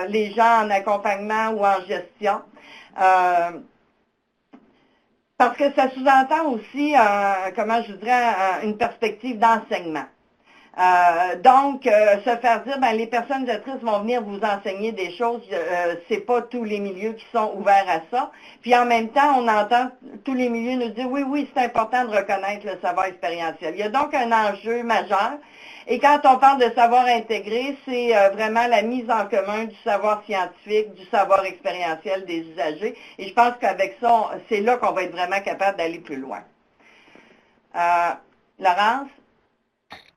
les gens en accompagnement ou en gestion. Parce que ça sous-entend aussi, comment je dirais, une perspective d'enseignement. Donc, se faire dire, les personnes utilisatrices vont venir vous enseigner des choses, c'est pas tous les milieux qui sont ouverts à ça. Puis en même temps, on entend tous les milieux nous dire, oui, c'est important de reconnaître le savoir expérientiel. Il y a donc un enjeu majeur. Et quand on parle de savoir intégré, c'est vraiment la mise en commun du savoir scientifique, du savoir expérientiel des usagers. Et je pense qu'avec ça, c'est là qu'on va être vraiment capable d'aller plus loin. Laurence?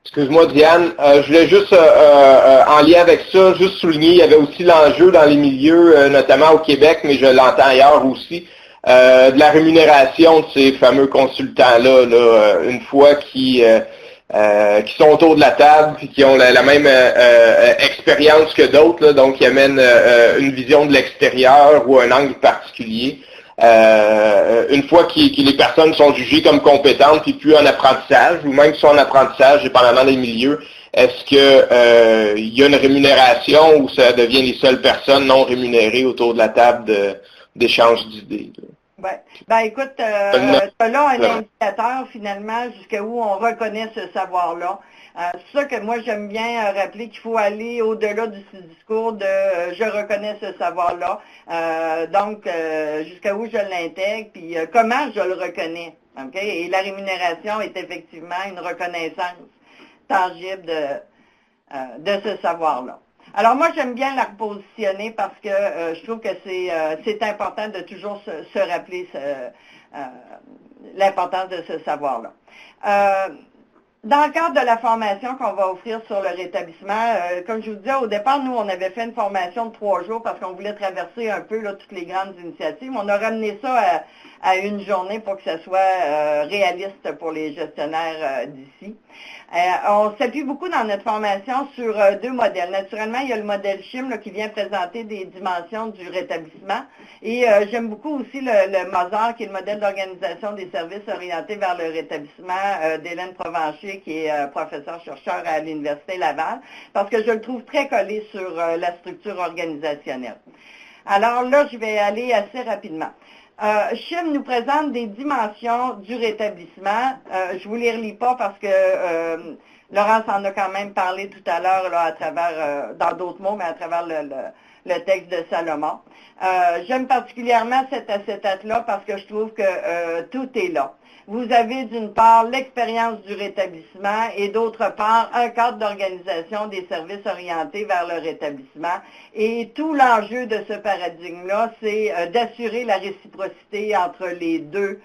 Excuse-moi, Diane. Je voulais juste, en lien avec ça, juste souligner, il y avait aussi l'enjeu dans les milieux, notamment au Québec, mais je l'entends ailleurs aussi, de la rémunération de ces fameux consultants-là, une fois qui sont autour de la table et qui ont la même expérience que d'autres, là, donc qui amènent une vision de l'extérieur ou un angle particulier. Une fois que les personnes sont jugées comme compétentes puis plus en apprentissage, ou même qui sont en apprentissage, dépendamment des milieux, est-ce que il y a une rémunération ou ça devient les seules personnes non rémunérées autour de la table d'échange d'idées? Ouais. Ben écoute, tu as là un indicateur finalement jusqu'où on reconnaît ce savoir-là. C'est ça que moi j'aime bien rappeler qu'il faut aller au-delà du discours de je reconnais ce savoir-là. Donc jusqu'à où je l'intègre, puis comment je le reconnais. Okay? Et la rémunération est effectivement une reconnaissance tangible de ce savoir-là. Alors moi, j'aime bien la repositionner parce que je trouve que c'est important de toujours se rappeler l'importance de ce savoir-là. Dans le cadre de la formation qu'on va offrir sur le rétablissement, comme je vous disais, au départ, nous, on avait fait une formation de 3 jours parce qu'on voulait traverser un peu là, toutes les grandes initiatives. On a ramené ça à une journée pour que ça soit réaliste pour les gestionnaires d'ici. On s'appuie beaucoup dans notre formation sur 2 modèles. Naturellement, il y a le modèle CHIM là, qui vient présenter des dimensions du rétablissement. Et j'aime beaucoup aussi le MOSAR, qui est le modèle d'organisation des services orientés vers le rétablissement d'Hélène Provencher, qui est professeure-chercheur à l'Université Laval, parce que je le trouve très collé sur la structure organisationnelle. Alors là, je vais aller assez rapidement. CHIM nous présente des dimensions du rétablissement. Je ne vous les relis pas parce que Laurence en a quand même parlé tout à l'heure là, à travers, dans d'autres mots, mais à travers le texte de Salomon. J'aime particulièrement cet acétate-là parce que je trouve que tout est là. Vous avez d'une part l'expérience du rétablissement et d'autre part un cadre d'organisation des services orientés vers le rétablissement. Et tout l'enjeu de ce paradigme-là, c'est d'assurer la réciprocité entre les deux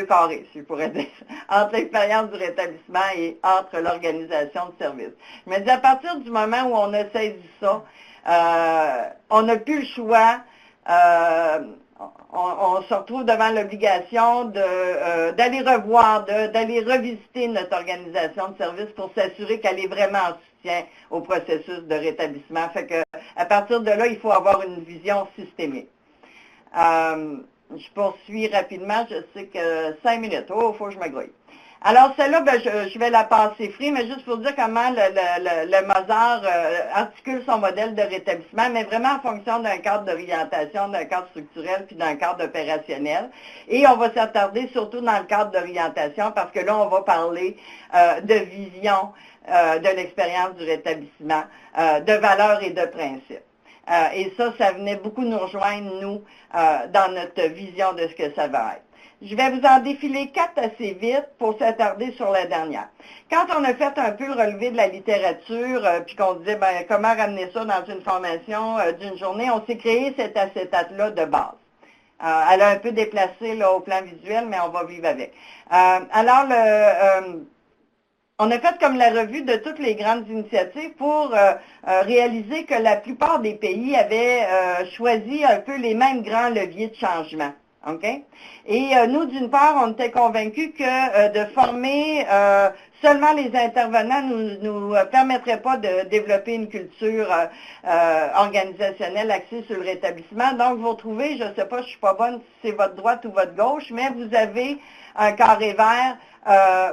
carrés, si je pourrais dire, entre l'expérience du rétablissement et entre l'organisation de services. Je me dis, à partir du moment où on a saisi ça, on n'a plus le choix. On se retrouve devant l'obligation d'aller revoir, d'aller revisiter notre organisation de service pour s'assurer qu'elle est vraiment en soutien au processus de rétablissement. Fait que, à partir de là, il faut avoir une vision systémique. Je poursuis rapidement, je sais que 5 minutes. Oh, il faut que je me grouille. Alors, celle-là, ben, je vais la passer free, mais juste pour dire comment le MOSAR articule son modèle de rétablissement, mais vraiment en fonction d'un cadre d'orientation, d'un cadre structurel, puis d'un cadre opérationnel. Et on va s'attarder surtout dans le cadre d'orientation, parce que là, on va parler de vision de l'expérience du rétablissement, de valeurs et de principes. Et ça venait beaucoup nous rejoindre, nous, dans notre vision de ce que ça va être. Je vais vous en défiler 4 assez vite pour s'attarder sur la dernière. Quand on a fait un peu le relevé de la littérature, puis qu'on disait ben, comment ramener ça dans une formation d'une journée, on s'est créé cet acétate-là de base. Elle a un peu déplacé là, au plan visuel, mais on va vivre avec. Alors, on a fait comme la revue de toutes les grandes initiatives pour réaliser que la plupart des pays avaient choisi un peu les mêmes grands leviers de changement. Okay? Et nous, d'une part, on était convaincus que de former seulement les intervenants nous permettrait pas de développer une culture organisationnelle axée sur le rétablissement. Donc, vous retrouvez, je ne sais pas, je suis pas bonne si c'est votre droite ou votre gauche, mais vous avez un carré vert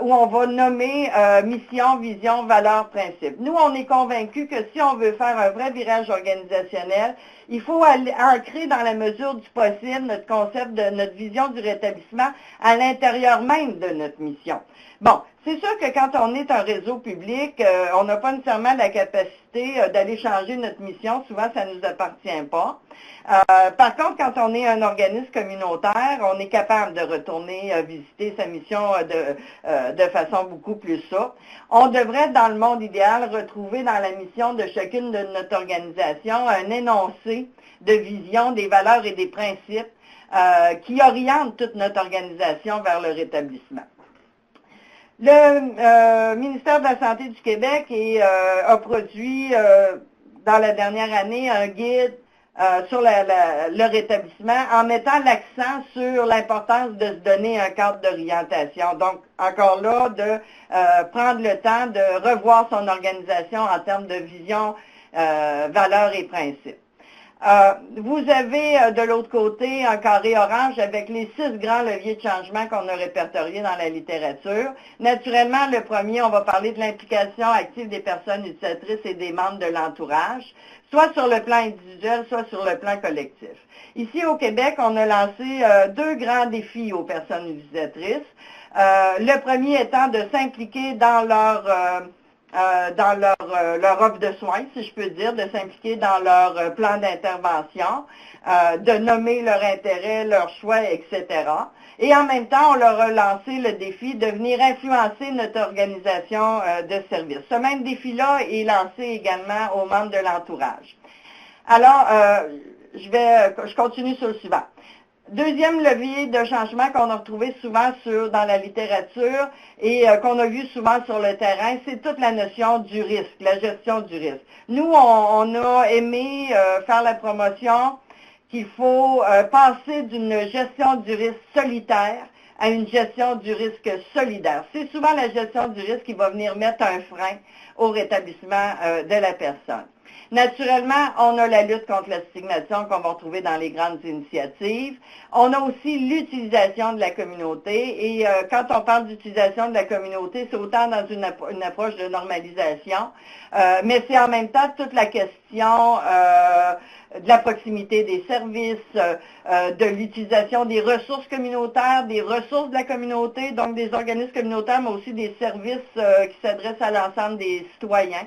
où on va nommer mission, vision, valeur, principe. Nous, on est convaincus que si on veut faire un vrai virage organisationnel, il faut ancrer dans la mesure du possible notre concept de notre vision du rétablissement à l'intérieur même de notre mission. Bon, c'est sûr que quand on est un réseau public, on n'a pas nécessairement la capacité d'aller changer notre mission. Souvent, ça ne nous appartient pas. Par contre, quand on est un organisme communautaire, on est capable de retourner visiter sa mission de façon beaucoup plus souple. On devrait, dans le monde idéal, retrouver dans la mission de chacune de notre organisation un énoncé de vision, des valeurs et des principes qui orientent toute notre organisation vers le rétablissement. Le ministère de la Santé du Québec a produit dans la dernière année un guide sur le rétablissement en mettant l'accent sur l'importance de se donner un cadre d'orientation. Donc, encore là, de prendre le temps de revoir son organisation en termes de vision, valeurs et principes. Vous avez de l'autre côté un carré orange avec les 6 grands leviers de changement qu'on a répertoriés dans la littérature. Naturellement, le premier, on va parler de l'implication active des personnes utilisatrices et des membres de l'entourage, soit sur le plan individuel, soit sur le plan collectif. Ici au Québec, on a lancé 2 grands défis aux personnes utilisatrices. Le premier étant de s'impliquer dans leur offre de soins, si je peux dire, de s'impliquer dans leur plan d'intervention, de nommer leur intérêt, leur choix, etc. Et en même temps, on leur a lancé le défi de venir influencer notre organisation de service. Ce même défi-là est lancé également aux membres de l'entourage. Alors, je continue sur le suivant. Deuxième levier de changement qu'on a retrouvé souvent dans la littérature et qu'on a vu souvent sur le terrain, c'est toute la notion du risque, la gestion du risque. Nous, on a aimé faire la promotion qu'il faut passer d'une gestion du risque solitaire à une gestion du risque solidaire. C'est souvent la gestion du risque qui va venir mettre un frein au rétablissement de la personne. Naturellement, on a la lutte contre la stigmatisation qu'on va retrouver dans les grandes initiatives. On a aussi l'utilisation de la communauté. Et quand on parle d'utilisation de la communauté, c'est autant dans une approche de normalisation, mais c'est en même temps toute la question de la proximité des services, de l'utilisation des ressources communautaires, des ressources de la communauté, donc des organismes communautaires, mais aussi des services qui s'adressent à l'ensemble des citoyens.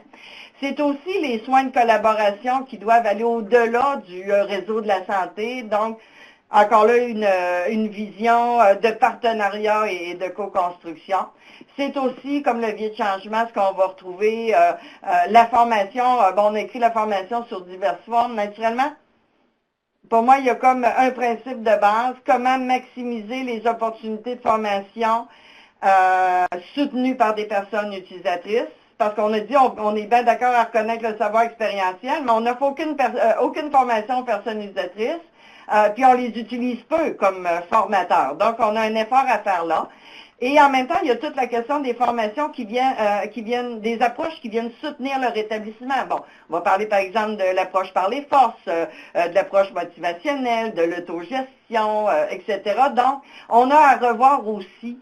C'est aussi les soins de collaboration qui doivent aller au-delà du réseau de la santé. Donc, encore là, une vision de partenariat et de co-construction. C'est aussi, comme levier de changement, ce qu'on va retrouver, la formation. On a écrit la formation sur diverses formes. Naturellement, pour moi, il y a comme un principe de base, comment maximiser les opportunités de formation soutenues par des personnes utilisatrices. Parce qu'on a dit, on est bien d'accord à reconnaître le savoir expérientiel, mais on n'offre aucune formation aux personnes utilisatrices, puis on les utilise peu comme formateurs. Donc, on a un effort à faire là. Et en même temps, il y a toute la question des formations qui viennent, des approches qui viennent soutenir le rétablissement. Bon, on va parler par exemple de l'approche par les forces, de l'approche motivationnelle, de l'autogestion, etc. Donc, on a à revoir aussi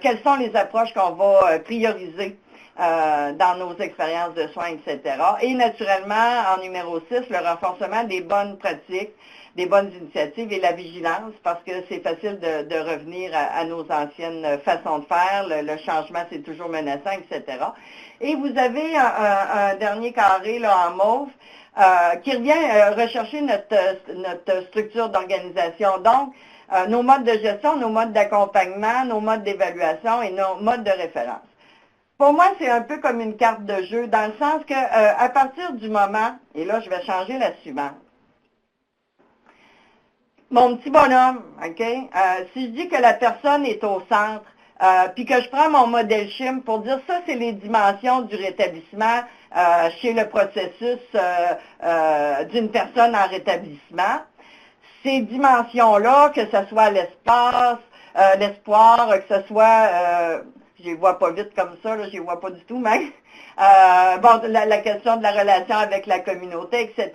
quelles sont les approches qu'on va prioriser dans nos expériences de soins, etc. Et naturellement, en numéro 6, le renforcement des bonnes pratiques, des bonnes initiatives et la vigilance, parce que c'est facile de revenir à nos anciennes façons de faire. Le changement, c'est toujours menaçant, etc. Et vous avez un dernier carré là, en mauve qui revient rechercher notre structure d'organisation. Donc, nos modes de gestion, nos modes d'accompagnement, nos modes d'évaluation et nos modes de référence. Pour moi, c'est un peu comme une carte de jeu, dans le sens que à partir du moment, et là, je vais changer la suivante. Mon petit bonhomme, OK? Si je dis que la personne est au centre, puis que je prends mon modèle CHIM pour dire ça, c'est les dimensions du rétablissement chez le processus d'une personne en rétablissement. Ces dimensions-là, que ce soit l'espace, l'espoir, que ce soit... je les vois pas vite comme ça, là, je les vois pas du tout, mais la question de la relation avec la communauté, etc.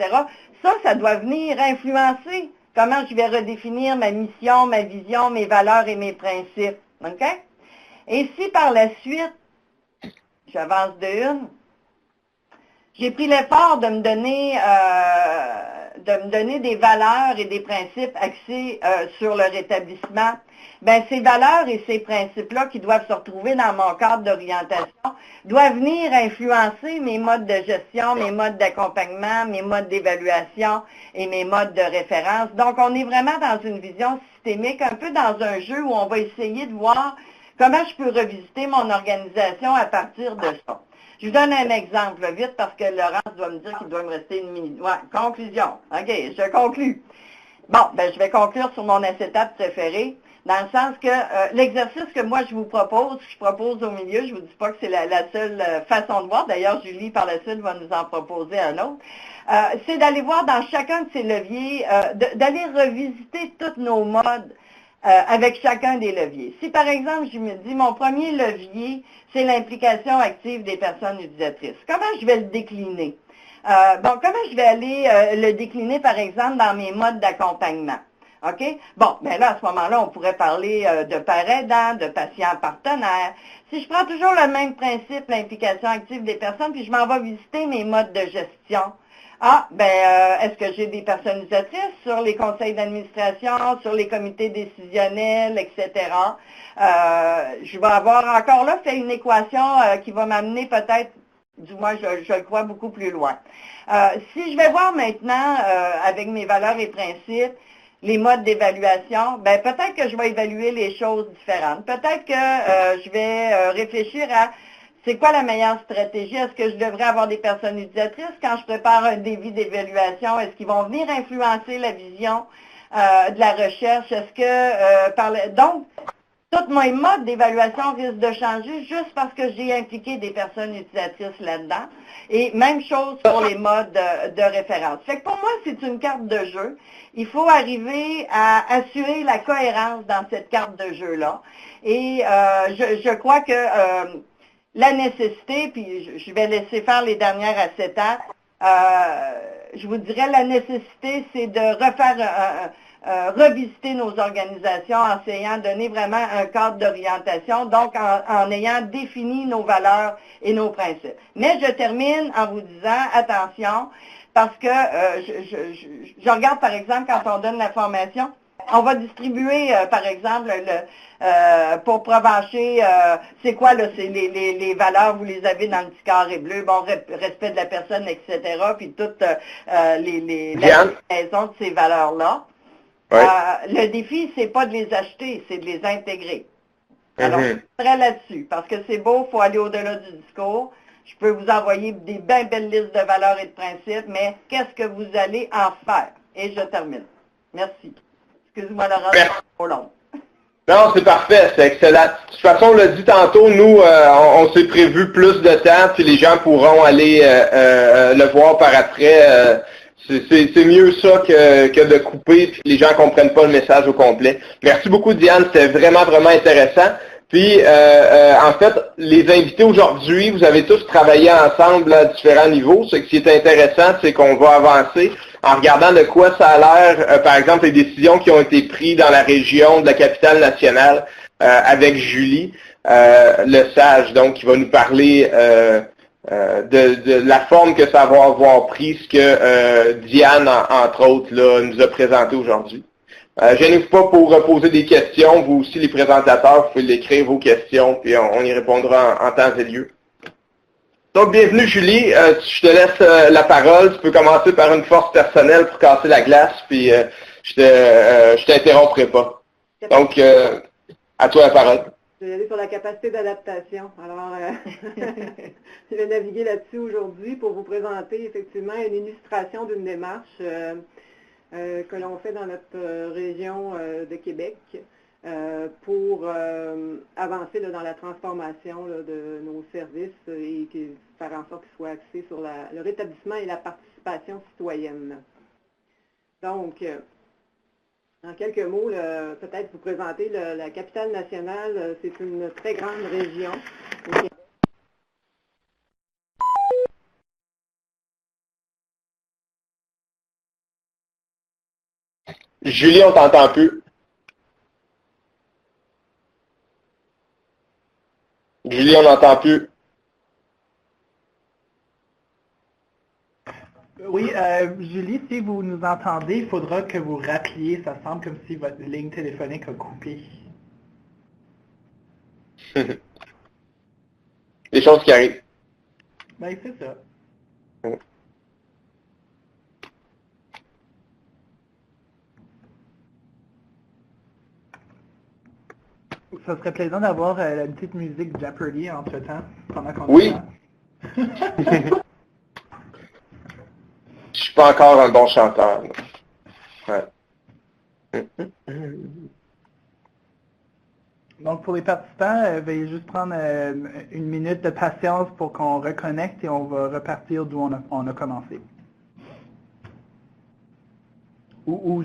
Ça doit venir influencer comment je vais redéfinir ma mission, ma vision, mes valeurs et mes principes. OK? Et si par la suite, j'avance de une, j'ai pris l'effort de me donner des valeurs et des principes axés sur le rétablissement, ben ces valeurs et ces principes-là qui doivent se retrouver dans mon cadre d'orientation doivent venir influencer mes modes de gestion, mes modes d'accompagnement, mes modes d'évaluation et mes modes de référence. Donc, on est vraiment dans une vision systémique, un peu dans un jeu où on va essayer de voir comment je peux revisiter mon organisation à partir de ça. Je vous donne un exemple, là, vite, parce que Laurence doit me dire qu'il doit me rester une minute. Ouais, conclusion. OK, je conclue. Bon, ben je vais conclure sur mon acétate préféré. dans le sens que l'exercice que moi je propose au milieu, je vous dis pas que c'est la seule façon de voir, d'ailleurs Julie par la suite va nous en proposer un autre, c'est d'aller voir dans chacun de ces leviers, d'aller revisiter tous nos modes avec chacun des leviers. Si par exemple je me dis mon premier levier, c'est l'implication active des personnes utilisatrices, comment je vais le décliner? Comment je vais aller le décliner par exemple dans mes modes d'accompagnement? OK? Bon, ben là, à ce moment-là, on pourrait parler de père aidant, de patient partenaire. Si je prends toujours le même principe, l'implication active des personnes, puis je m'en vais visiter mes modes de gestion. Est-ce que j'ai des personnes utilisatrices sur les conseils d'administration, sur les comités décisionnels, etc. Je vais avoir encore là fait une équation qui va m'amener peut-être, du moins je le crois, beaucoup plus loin. Si je vais voir maintenant, avec mes valeurs et principes, les modes d'évaluation, peut-être que je vais évaluer les choses différentes. Peut-être que je vais réfléchir à c'est quoi la meilleure stratégie? Est-ce que je devrais avoir des personnes utilisatrices quand je prépare un défi d'évaluation? Est-ce qu'ils vont venir influencer la vision de la recherche? Est-ce que donc, tous mes modes d'évaluation risquent de changer juste parce que j'ai impliqué des personnes utilisatrices là-dedans. Et même chose pour les modes de référence. Fait que pour moi, c'est une carte de jeu. Il faut arriver à assurer la cohérence dans cette carte de jeu-là. Et je crois que la nécessité, puis je vais laisser faire les dernières à 7 ans, je vous dirais la nécessité, c'est de revisiter nos organisations en s'ayant donné vraiment un cadre d'orientation, donc en ayant défini nos valeurs et nos principes. Mais je termine en vous disant, attention, parce que je regarde par exemple quand on donne la formation, on va distribuer par exemple pour provencher, c'est quoi là, c'est les valeurs, vous les avez dans le petit carré bleu, bon, respect de la personne, etc., puis toutes la raison de ces valeurs-là. Ouais. Le défi, c'est pas de les acheter, c'est de les intégrer. Alors, je serai là-dessus, parce que c'est beau, il faut aller au-delà du discours. Je peux vous envoyer des bien belles listes de valeurs et de principes, mais qu'est-ce que vous allez en faire? Et je termine. Merci. Excuse-moi, Laurent, c'est trop long. Non, c'est parfait, c'est excellent. De toute façon, on l'a dit tantôt, nous, on s'est prévu plus de temps, puis les gens pourront aller le voir par après. C'est mieux ça que de couper, puis les gens comprennent pas le message au complet. Merci beaucoup, Diane, c'était vraiment, vraiment intéressant. Puis, en fait, les invités aujourd'hui, vous avez tous travaillé ensemble à différents niveaux. Ce qui est intéressant, c'est qu'on va avancer en regardant de quoi ça a l'air, par exemple, les décisions qui ont été prises dans la région de la capitale nationale avec Julie Lesage, donc qui va nous parler de la forme que ça va avoir pris, ce que Diane, entre autres, là, nous a présenté aujourd'hui. Gênez-vous pas pour poser des questions. Vous aussi, les présentateurs, vous pouvez l'écrire, vos questions, puis on y répondra en temps et lieu. Donc, bienvenue, Julie. Je te laisse la parole. Tu peux commencer par une force personnelle pour casser la glace, puis je t'interromprai pas. Donc, à toi la parole. Je vais aller sur la capacité d'adaptation. Alors, je vais naviguer là-dessus aujourd'hui pour vous présenter effectivement une illustration d'une démarche que l'on fait dans notre région de Québec pour avancer là, dans la transformation là, de nos services et faire en sorte qu'ils soient axés sur le rétablissement et la participation citoyenne. Donc, en quelques mots, peut-être vous présenter la capitale nationale, c'est une très grande région. Julie, on t'entend plus. Julie, on n'entend plus. Oui, Julie, si vous nous entendez, il faudra que vous rappeliez. Ça semble comme si votre ligne téléphonique a coupé. Des choses qui arrivent. Ben, c'est ça. Ça serait plaisant d'avoir une petite musique Jeopardy entre-temps, pendant qu'on Oui. Je suis pas encore un bon chanteur. Ouais. Donc, pour les participants, veuillez juste prendre une minute de patience pour qu'on reconnecte et on va repartir d'où on a commencé. D'où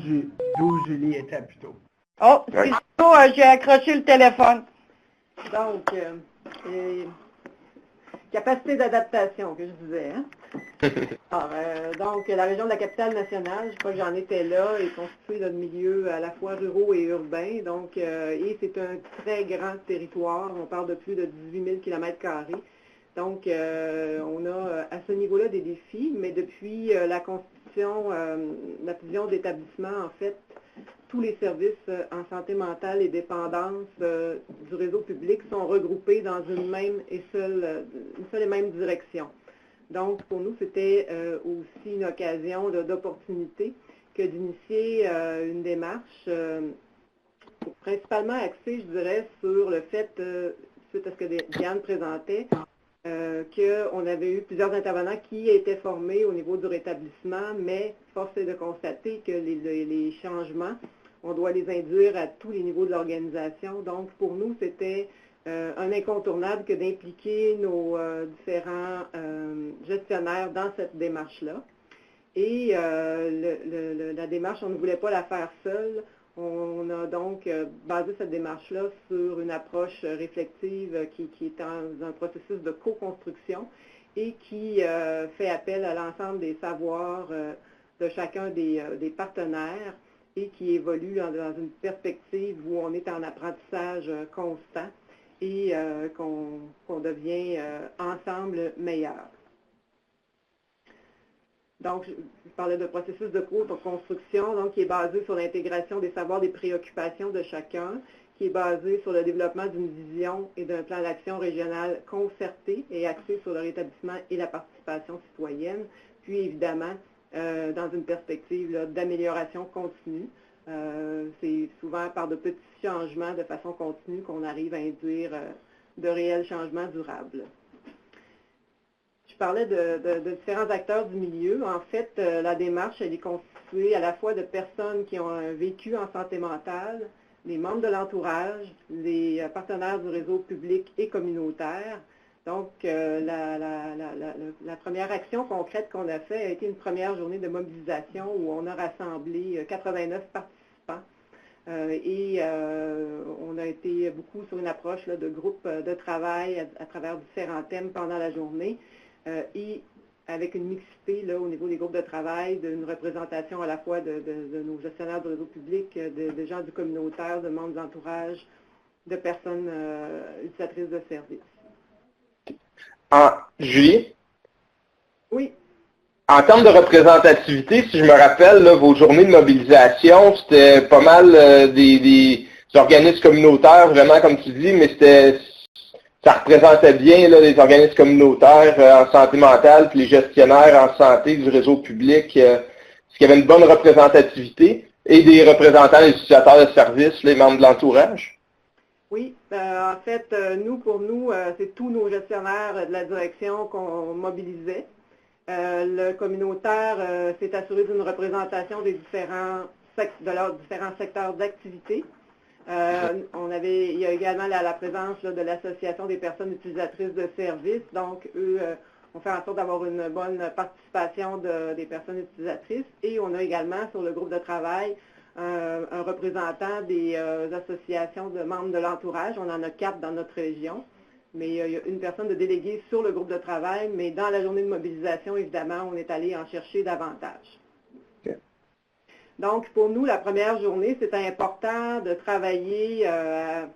Julie était plutôt. Oh, excuse-moi, j'ai accroché le téléphone. Donc, capacité d'adaptation, que je disais. Hein? Alors, donc, la région de la capitale-nationale, je crois que j'en étais là, est constituée de milieux à la fois ruraux et urbains. Donc, et c'est un très grand territoire. On parle de plus de 18 000 km². Donc, on a à ce niveau-là des défis, mais depuis la constitution, la fusion d'établissements, en fait, tous les services en santé mentale et dépendance du réseau public sont regroupés dans une seule et même direction. Donc, pour nous, c'était aussi une occasion d'opportunité que d'initier une démarche principalement axée, je dirais, sur le fait, suite à ce que Diane présentait, qu'on avait eu plusieurs intervenants qui étaient formés au niveau du rétablissement, mais force est de constater que les changements, on doit les induire à tous les niveaux de l'organisation. Donc, pour nous, c'était un incontournable que d'impliquer nos différents gestionnaires dans cette démarche-là. Et la démarche, on ne voulait pas la faire seule. On a donc basé cette démarche-là sur une approche réflexive qui est dans un processus de co-construction et qui fait appel à l'ensemble des savoirs de chacun des partenaires et qui évolue dans une perspective où on est en apprentissage constant et qu'on devient ensemble meilleur. Donc, je parlais de processus de co-construction, donc qui est basé sur l'intégration des savoirs, des préoccupations de chacun, qui est basé sur le développement d'une vision et d'un plan d'action régional concerté et axé sur le rétablissement et la participation citoyenne, puis évidemment, dans une perspective d'amélioration continue. C'est souvent par de petits changements de façon continue qu'on arrive à induire de réels changements durables. Je parlais de différents acteurs du milieu. En fait, la démarche, elle est constituée à la fois de personnes qui ont un vécu en santé mentale, les membres de l'entourage, les partenaires du réseau public et communautaire. Donc, la première action concrète qu'on a faite a été une première journée de mobilisation où on a rassemblé 89 participants. On a été beaucoup sur une approche de groupe de travail à travers différents thèmes pendant la journée. Et avec une mixité au niveau des groupes de travail, d'une représentation à la fois de nos gestionnaires du réseau public, de gens du communautaire, de membres d'entourage, de personnes utilisatrices de services. Julie? Oui. En termes de représentativité, si je me rappelle, là, vos journées de mobilisation, c'était pas mal des organismes communautaires, vraiment comme tu dis, mais ça représentait bien là, les organismes communautaires en santé mentale, puis les gestionnaires en santé du réseau public. Est-ce qu'il y avait une bonne représentativité et des représentants des utilisateurs de services, les membres de l'entourage? Oui, en fait, pour nous, c'est tous nos gestionnaires de la direction qu'on mobilisait. Le communautaire s'est assuré d'une représentation de leurs différents secteurs d'activité. Il y a également la présence de l'Association des personnes utilisatrices de services. Donc, eux, on fait en sorte d'avoir une bonne participation des personnes utilisatrices. Et on a également sur le groupe de travail un représentant des associations de membres de l'entourage. On en a 4 dans notre région. Mais il y a une personne de déléguée sur le groupe de travail. Mais dans la journée de mobilisation, évidemment, on est allé en chercher davantage. Okay. Donc, pour nous, la première journée, c'était important de travailler à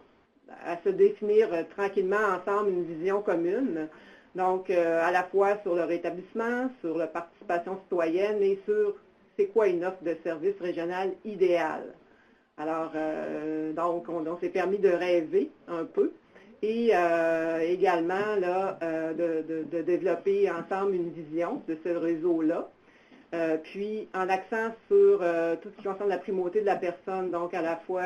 se définir tranquillement ensemble une vision commune. Donc, à la fois sur le rétablissement, sur la participation citoyenne et sur c'est quoi une offre de service régional idéale. Alors, donc, on s'est permis de rêver un peu et également là, de développer ensemble une vision de ce réseau-là. Puis, en accent sur tout ce qui concerne la primauté de la personne, donc à la fois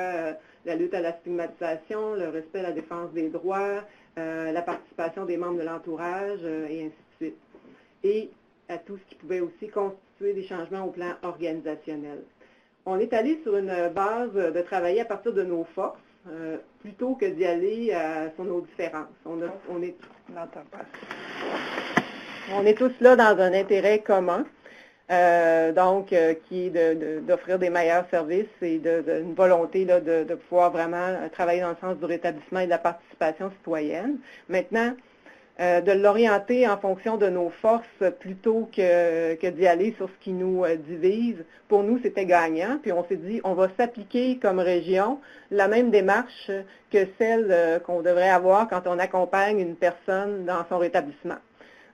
la lutte à la stigmatisation, le respect à la défense des droits, la participation des membres de l'entourage, et ainsi de suite. Et à tout ce qui pouvait aussi constituer des changements au plan organisationnel. On est allé sur une base de travailler à partir de nos forces. plutôt que d'y aller sur nos différences. On est tous là dans un intérêt commun, qui est d'offrir des meilleurs services et une volonté là, de pouvoir vraiment travailler dans le sens du rétablissement et de la participation citoyenne. Maintenant, de l'orienter en fonction de nos forces plutôt que d'y aller sur ce qui nous divise. Pour nous, c'était gagnant. Puis on s'est dit, on va s'appliquer comme région la même démarche que celle qu'on devrait avoir quand on accompagne une personne dans son rétablissement.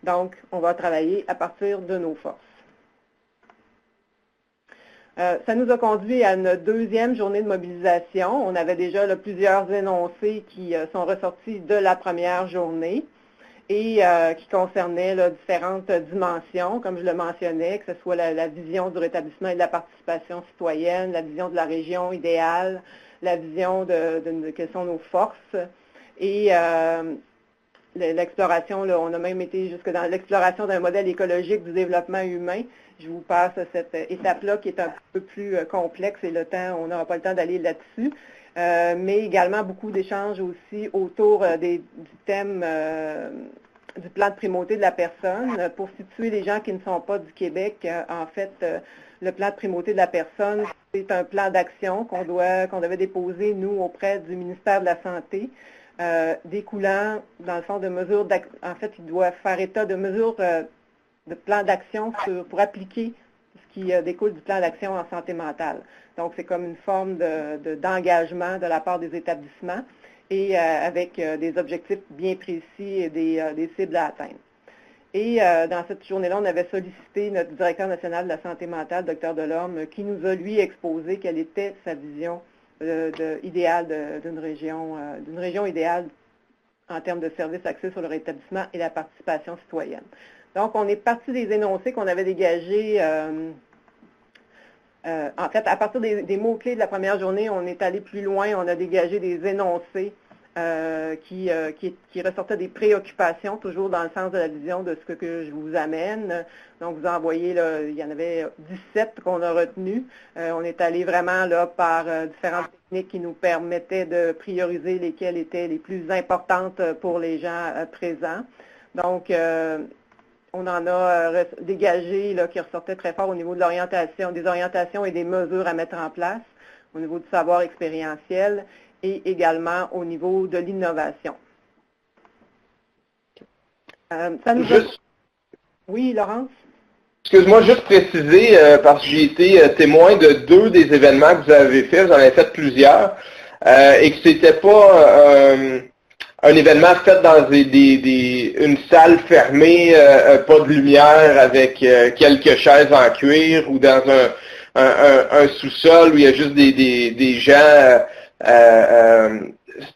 Donc, on va travailler à partir de nos forces. Ça nous a conduit à une deuxième journée de mobilisation. On avait déjà là, plusieurs énoncés qui sont ressortis de la première journée et qui concernaient là, différentes dimensions, comme je le mentionnais, que ce soit la vision du rétablissement et de la participation citoyenne, la vision de la région idéale, la vision de quelles sont nos forces et l'exploration, on a même été jusque dans l'exploration d'un modèle écologique du développement humain. Je vous passe cette étape-là qui est un peu plus complexe et on n'aura pas le temps d'aller là-dessus. Mais également beaucoup d'échanges aussi autour du thème du plan de primauté de la personne. Pour situer les gens qui ne sont pas du Québec, en fait, le plan de primauté de la personne, c'est un plan d'action qu'on devait déposer, nous, auprès du ministère de la Santé, découlant, dans le fond, de mesures en fait, il doit faire état de mesures de plan d'action pour appliquer ce qui découle du plan d'action en santé mentale. Donc, c'est comme une forme d'engagement de la part des établissements et avec des objectifs bien précis et des cibles à atteindre. Et dans cette journée-là, on avait sollicité notre directeur national de la santé mentale, Dr Delorme, qui nous a, lui, exposé quelle était sa vision idéale d'une région idéale en termes de services axés sur le rétablissement et la participation citoyenne. Donc, on est parti des énoncés qu'on avait dégagés. En fait, à partir des mots-clés de la première journée, on est allé plus loin, on a dégagé des énoncés qui ressortaient des préoccupations, toujours dans le sens de la vision de ce que je vous amène. Donc, vous en voyez, là, il y en avait 17 qu'on a retenus. On est allé vraiment là par différentes techniques qui nous permettaient de prioriser lesquelles étaient les plus importantes pour les gens présents. Donc, on en a dégagé là, qui ressortait très fort au niveau de l'orientation, des orientations et des mesures à mettre en place, au niveau du savoir expérientiel et également au niveau de l'innovation. Oui, Laurence? Excuse-moi, juste préciser, parce que j'ai été témoin de 2 des événements que vous avez faits, vous en avez fait plusieurs, et que c'était pas un événement fait dans une salle fermée, pas de lumière, avec quelques chaises en cuir, ou dans un sous-sol où il y a juste des gens.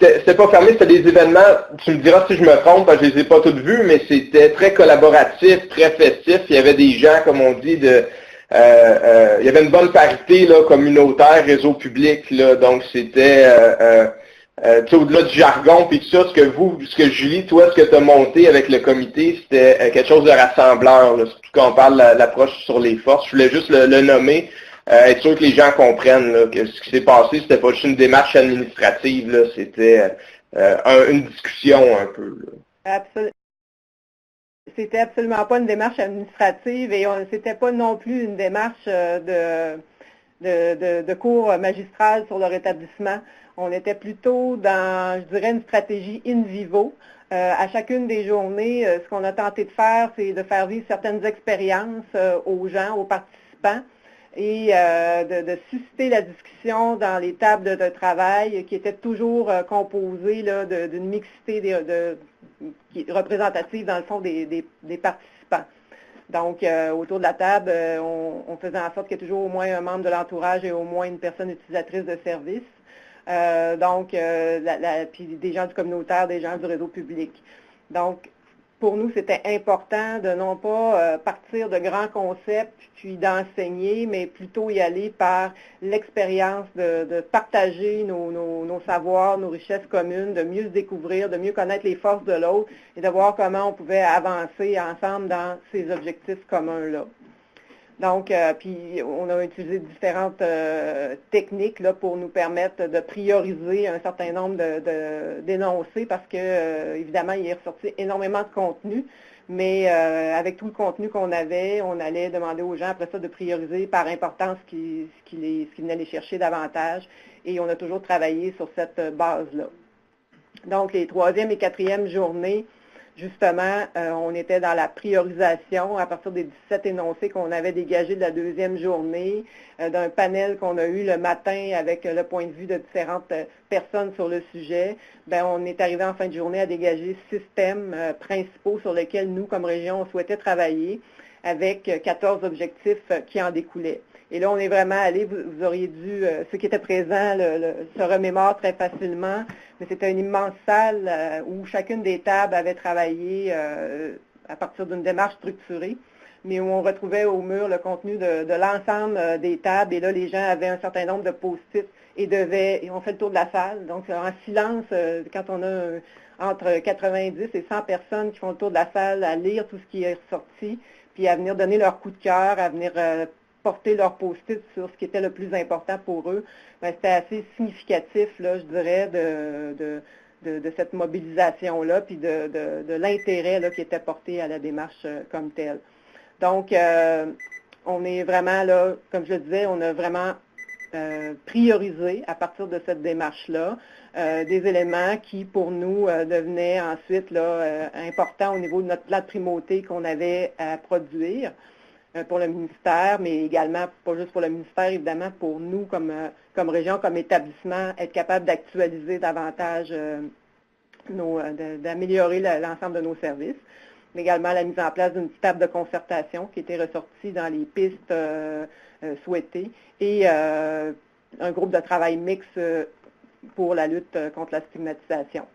C'était pas fermé, c'était des événements, tu me diras si je me trompe, parce que je les ai pas toutes vus, mais c'était très collaboratif, très festif. Il y avait des gens, comme on dit, il y avait une bonne parité là, communautaire, réseau public, là, donc c'était au-delà du jargon puis tout ça, ce que Julie, toi, ce que tu as monté avec le comité, c'était quelque chose de rassembleur, là, surtout quand on parle de l'approche sur les forces. Je voulais juste le nommer, être sûr que les gens comprennent là, que ce qui s'est passé, c'était pas juste une démarche administrative, là, c'était une discussion un peu. C'était absolument pas une démarche administrative et c'était pas non plus une démarche de cours magistral sur le rétablissement. On était plutôt dans, je dirais, une stratégie in vivo. À chacune des journées, ce qu'on a tenté de faire, c'est de faire vivre certaines expériences aux gens, aux participants, et de susciter la discussion dans les tables de travail qui étaient toujours composées d'une mixité représentative, dans le fond, des participants. Donc, autour de la table, on faisait en sorte qu'il y ait toujours au moins un membre de l'entourage et au moins une personne utilisatrice de service. Puis des gens du communautaire, des gens du réseau public. Donc, pour nous, c'était important de non pas partir de grands concepts puis d'enseigner, mais plutôt y aller par l'expérience de partager nos savoirs, nos richesses communes, de mieux se découvrir, de mieux connaître les forces de l'autre et de voir comment on pouvait avancer ensemble dans ces objectifs communs-là. Donc, puis on a utilisé différentes techniques là, pour nous permettre de prioriser un certain nombre d'énoncés parce que, évidemment, il est ressorti énormément de contenu, mais avec tout le contenu qu'on avait, on allait demander aux gens après ça de prioriser par importance ce qu'ils venaient aller chercher davantage, et on a toujours travaillé sur cette base-là. Donc, les 3e et 4e journées, justement, on était dans la priorisation à partir des 17 énoncés qu'on avait dégagés de la 2e journée, d'un panel qu'on a eu le matin avec le point de vue de différentes personnes sur le sujet. Bien, on est arrivé en fin de journée à dégager 6 thèmes principaux sur lesquels nous, comme région, on souhaitait travailler, avec 14 objectifs qui en découlaient. Et là, on est vraiment allé, vous auriez dû, ceux qui étaient présents se remémorent très facilement, mais c'était une immense salle où chacune des tables avait travaillé à partir d'une démarche structurée, mais où on retrouvait au mur le contenu de l'ensemble des tables, et là, les gens avaient un certain nombre de post-it et on fait le tour de la salle. Donc, en silence, quand on a entre 90 et 100 personnes qui font le tour de la salle à lire tout ce qui est ressorti, puis à venir donner leur coup de cœur, à venir porter leur post-it sur ce qui était le plus important pour eux, c'était assez significatif, là, je dirais, de cette mobilisation-là, puis de l'intérêt là, qui était porté à la démarche comme telle. Donc, on est vraiment là, comme je le disais, on a vraiment priorisé à partir de cette démarche-là des éléments qui, pour nous, devenaient ensuite là, importants au niveau de notre plan de primauté qu'on avait à produire pour le ministère, mais également, pas juste pour le ministère, évidemment, pour nous comme région, comme établissement, être capable d'actualiser davantage, d'améliorer l'ensemble de nos services. Mais également la mise en place d'une table de concertation qui était ressortie dans les pistes souhaitées, et un groupe de travail mixte pour la lutte contre la stigmatisation.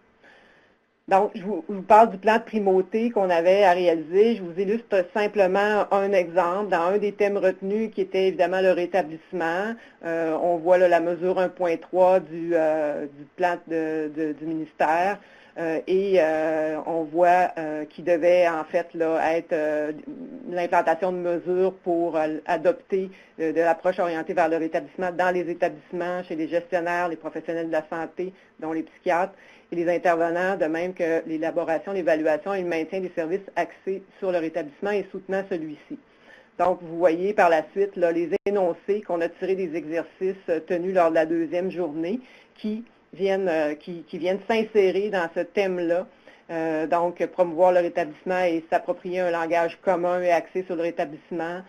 Donc, je vous parle du plan de primauté qu'on avait à réaliser. Je vous illustre simplement un exemple dans un des thèmes retenus qui était évidemment le rétablissement. On voit là, la mesure 1.3 du plan du ministère. Et on voit qu'il devait en fait là, être l'implantation de mesures pour adopter de l'approche orientée vers le rétablissement dans les établissements, chez les gestionnaires, les professionnels de la santé, dont les psychiatres, et les intervenants, de même que l'élaboration, l'évaluation et le maintien des services axés sur le rétablissement et soutenant celui-ci. Donc, vous voyez par la suite là, les énoncés qu'on a tirés des exercices tenus lors de la 2e journée qui viennent s'insérer dans ce thème-là. Donc, promouvoir le rétablissement et s'approprier un langage commun et axé sur le rétablissement.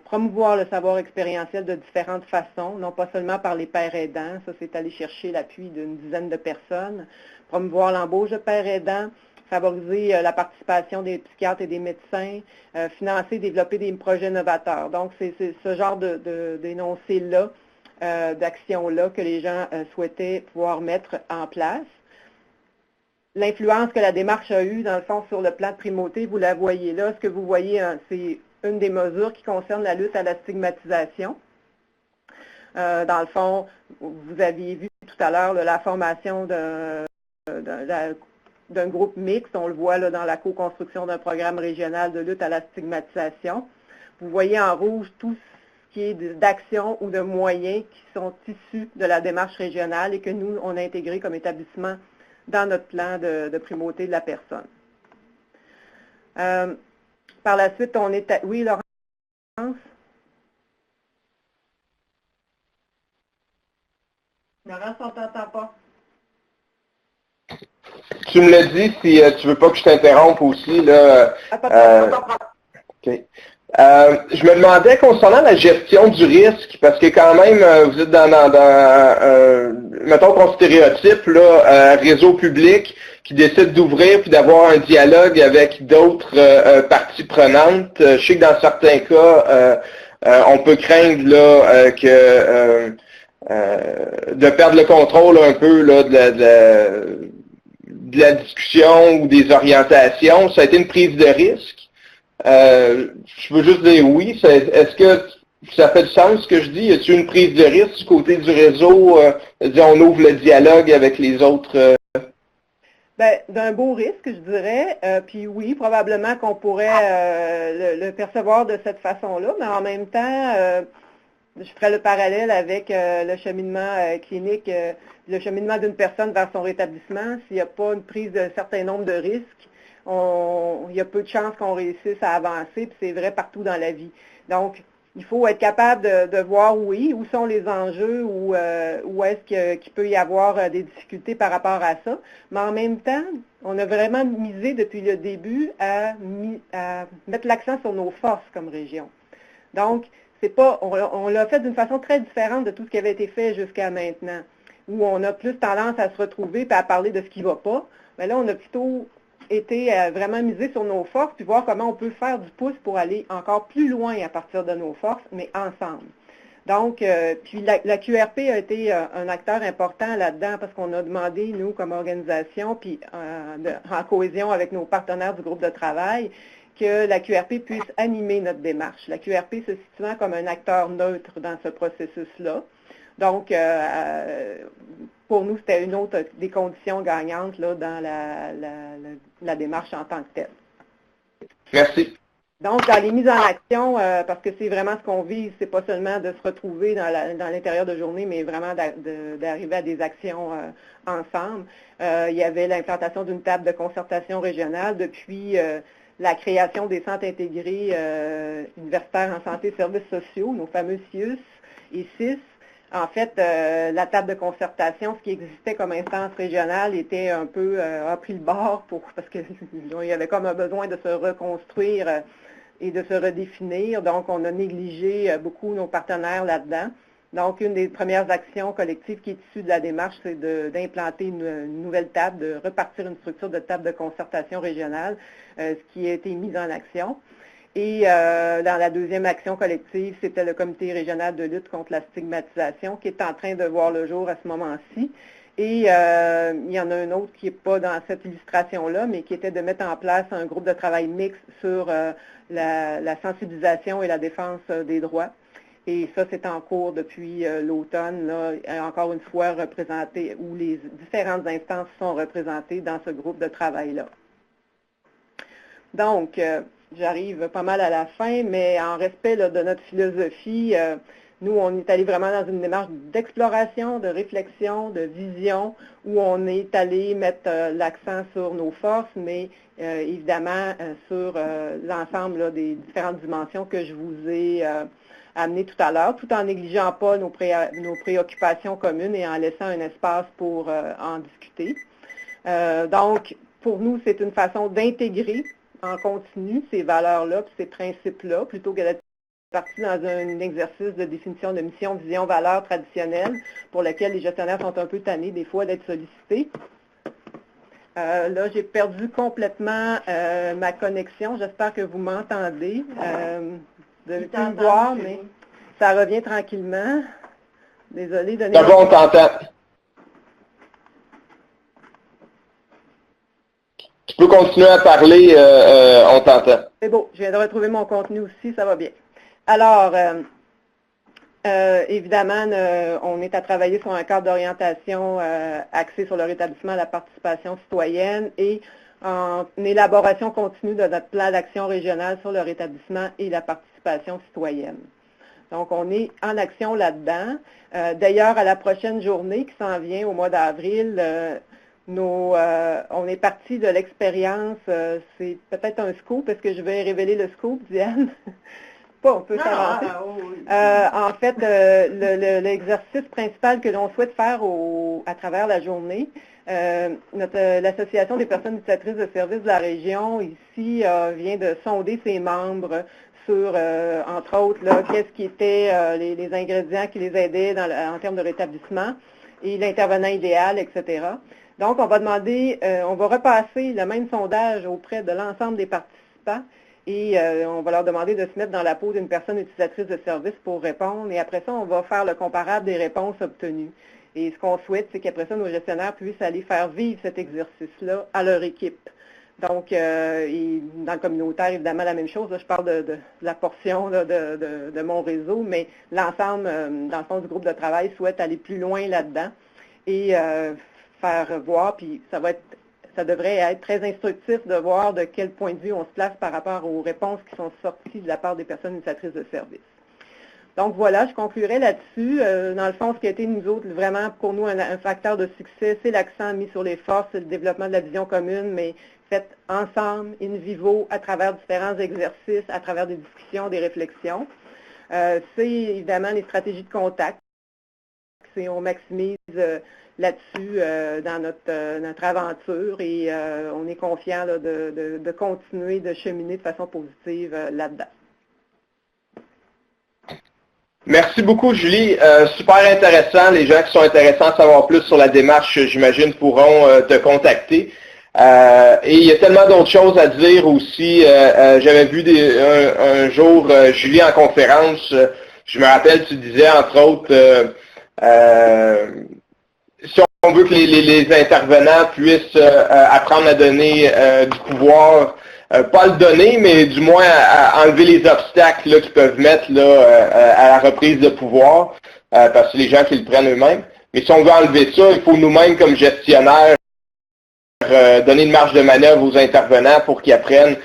Promouvoir le savoir expérientiel de différentes façons, non pas seulement par les pairs aidants, ça c'est aller chercher l'appui d'une dizaine de personnes. Promouvoir l'embauche de pairs aidants, favoriser la participation des psychiatres et des médecins, financer, développer des projets novateurs. Donc, c'est ce genre d'énoncé-là, d'actions-là que les gens souhaitaient pouvoir mettre en place. L'influence que la démarche a eue, dans le fond, sur le plan de primauté, vous la voyez là. Ce que vous voyez, c'est une des mesures qui concerne la lutte à la stigmatisation. Dans le fond, vous aviez vu tout à l'heure la formation d'un groupe mixte. On le voit là, dans la co-construction d'un programme régional de lutte à la stigmatisation. Vous voyez en rouge tout ce qui est d'actions ou de moyens qui sont issus de la démarche régionale et que nous, on a intégré comme établissement dans notre plan de primauté de la personne. Par la suite, on est... Oui, Laurence? Laurence, on ne t'entend pas. Tu me l'as dit, si tu veux pas que je t'interrompe aussi, là... OK. Je me demandais concernant la gestion du risque, parce que quand même, vous êtes mettons qu'on stéréotype, là, un réseau public qui décide d'ouvrir puis d'avoir un dialogue avec d'autres parties prenantes. Je sais que dans certains cas, on peut craindre là, de perdre le contrôle un peu là, de la discussion ou des orientations. Ça a été une prise de risque. Je veux juste dire oui. Est-ce que ça fait du sens ce que je dis? Y a-t-il une prise de risque du côté du réseau? On ouvre le dialogue avec les autres? D'un beau risque, je dirais. Puis oui, probablement qu'on pourrait le percevoir de cette façon-là, mais en même temps, je ferais le parallèle avec le cheminement clinique, le cheminement d'une personne vers son rétablissement. S'il n'y a pas une prise d'un certain nombre de risques, il y a peu de chances qu'on réussisse à avancer, puis c'est vrai partout dans la vie. Donc, il faut être capable de voir, oui, où sont les enjeux, où est-ce qu'il peut y avoir des difficultés par rapport à ça. Mais en même temps, on a vraiment misé depuis le début à mettre l'accent sur nos forces comme région. Donc, on l'a fait d'une façon très différente de tout ce qui avait été fait jusqu'à maintenant, où on a plus tendance à se retrouver et à parler de ce qui ne va pas. Mais là, on a plutôt été vraiment misé sur nos forces, puis voir comment on peut faire du pouce pour aller encore plus loin à partir de nos forces, mais ensemble. Donc, puis la QRP a été un acteur important là-dedans parce qu'on a demandé, nous, comme organisation, puis en cohésion avec nos partenaires du groupe de travail, que la QRP puisse animer notre démarche. La QRP se situant comme un acteur neutre dans ce processus-là. Donc, pour nous, c'était une autre des conditions gagnantes là, dans la démarche en tant que telle. Merci. Donc, dans les mises en action, parce que c'est vraiment ce qu'on vise, c'est pas seulement de se retrouver dans l'intérieur de journée, mais vraiment d'arriver à des actions ensemble. Il y avait l'implantation d'une table de concertation régionale depuis la création des centres intégrés universitaires en santé et services sociaux, nos fameux CIUS et CIS. En fait, la table de concertation, ce qui existait comme instance régionale, était un peu a pris le bord parce qu'il y avait comme un besoin de se reconstruire et de se redéfinir. Donc, on a négligé beaucoup nos partenaires là-dedans. Donc, une des premières actions collectives qui est issue de la démarche, c'est d'implanter une nouvelle table, de repartir une structure de table de concertation régionale, ce qui a été mis en action. Et dans la deuxième action collective, c'était le comité régional de lutte contre la stigmatisation qui est en train de voir le jour à ce moment-ci. Et il y en a un autre qui n'est pas dans cette illustration-là, mais qui était de mettre en place un groupe de travail mixte sur la sensibilisation et la défense des droits. Et ça, c'est en cours depuis l'automne, encore une fois représenté, où les différentes instances sont représentées dans ce groupe de travail-là. Donc, j'arrive pas mal à la fin, mais en respect là, de notre philosophie, nous, on est allé vraiment dans une démarche d'exploration, de réflexion, de vision, où on est allé mettre l'accent sur nos forces, mais évidemment sur l'ensemble des différentes dimensions que je vous ai amenées tout à l'heure, tout en négligeant pas nos préoccupations communes et en laissant un espace pour en discuter. Donc, pour nous, c'est une façon d'intégrer en continu ces valeurs-là, ces principes-là, plutôt que d'être parti dans un exercice de définition de mission, vision, valeur traditionnelle, pour lequel les gestionnaires sont un peu tannés des fois d'être sollicités. Là, j'ai perdu complètement ma connexion. J'espère que vous m'entendez. Vous devez plus me voir, mais ça revient tranquillement. Désolée. Ça va, on t'entend. Tu peux continuer à parler, on t'entend. C'est beau, je viens de retrouver mon contenu aussi, ça va bien. Alors, évidemment, on est à travailler sur un cadre d'orientation axé sur le rétablissement de la participation citoyenne et en élaboration continue de notre plan d'action régional sur le rétablissement et la participation citoyenne. Donc, on est en action là-dedans. D'ailleurs, à la prochaine journée qui s'en vient au mois d'avril, on est parti de l'expérience, c'est peut-être un scoop, est-ce que je vais révéler le scoop, Diane? Pas, on peut s'avancer. En fait, l'exercice principal que l'on souhaite faire à travers la journée, l'Association des personnes utilisatrices de services de la région, ici, vient de sonder ses membres sur, entre autres, qu'est-ce qui était les ingrédients qui les aidaient en termes de rétablissement et l'intervenant idéal, etc. Donc, on va repasser le même sondage auprès de l'ensemble des participants et on va leur demander de se mettre dans la peau d'une personne utilisatrice de service pour répondre. Et après ça, on va faire le comparable des réponses obtenues. Et ce qu'on souhaite, c'est qu'après ça, nos gestionnaires puissent aller faire vivre cet exercice-là à leur équipe. Donc, et dans le communautaire, évidemment, la même chose. Là, je parle de la portion là, de mon réseau, mais l'ensemble, dans le fond, du groupe de travail souhaite aller plus loin là-dedans et faire voir, puis ça va être ça devrait être très instructif de voir de quel point de vue on se place par rapport aux réponses qui sont sorties de la part des personnes initiatrices de services. Donc voilà, je conclurai là-dessus. Dans le fond, ce qui a été nous autres, vraiment pour nous un facteur de succès, c'est l'accent mis sur les forces, le développement de la vision commune, mais fait ensemble, in vivo, à travers différents exercices, à travers des discussions, des réflexions. C'est évidemment les stratégies de contact. On maximise là-dessus dans notre aventure et on est confiant là, de continuer de cheminer de façon positive là-dedans. Merci beaucoup, Julie. Super intéressant. Les gens qui sont intéressés à savoir plus sur la démarche, j'imagine, pourront te contacter. Et il y a tellement d'autres choses à dire aussi. J'avais vu un jour Julie en conférence. Je me rappelle, tu disais, entre autres, si on veut que les intervenants puissent apprendre à donner du pouvoir, pas le donner, mais du moins à enlever les obstacles là, qu'ils peuvent mettre là, à la reprise de pouvoir, parce que les gens qui le prennent eux-mêmes. Mais si on veut enlever ça, il faut nous-mêmes, comme gestionnaires, donner une marge de manœuvre aux intervenants pour qu'ils apprennent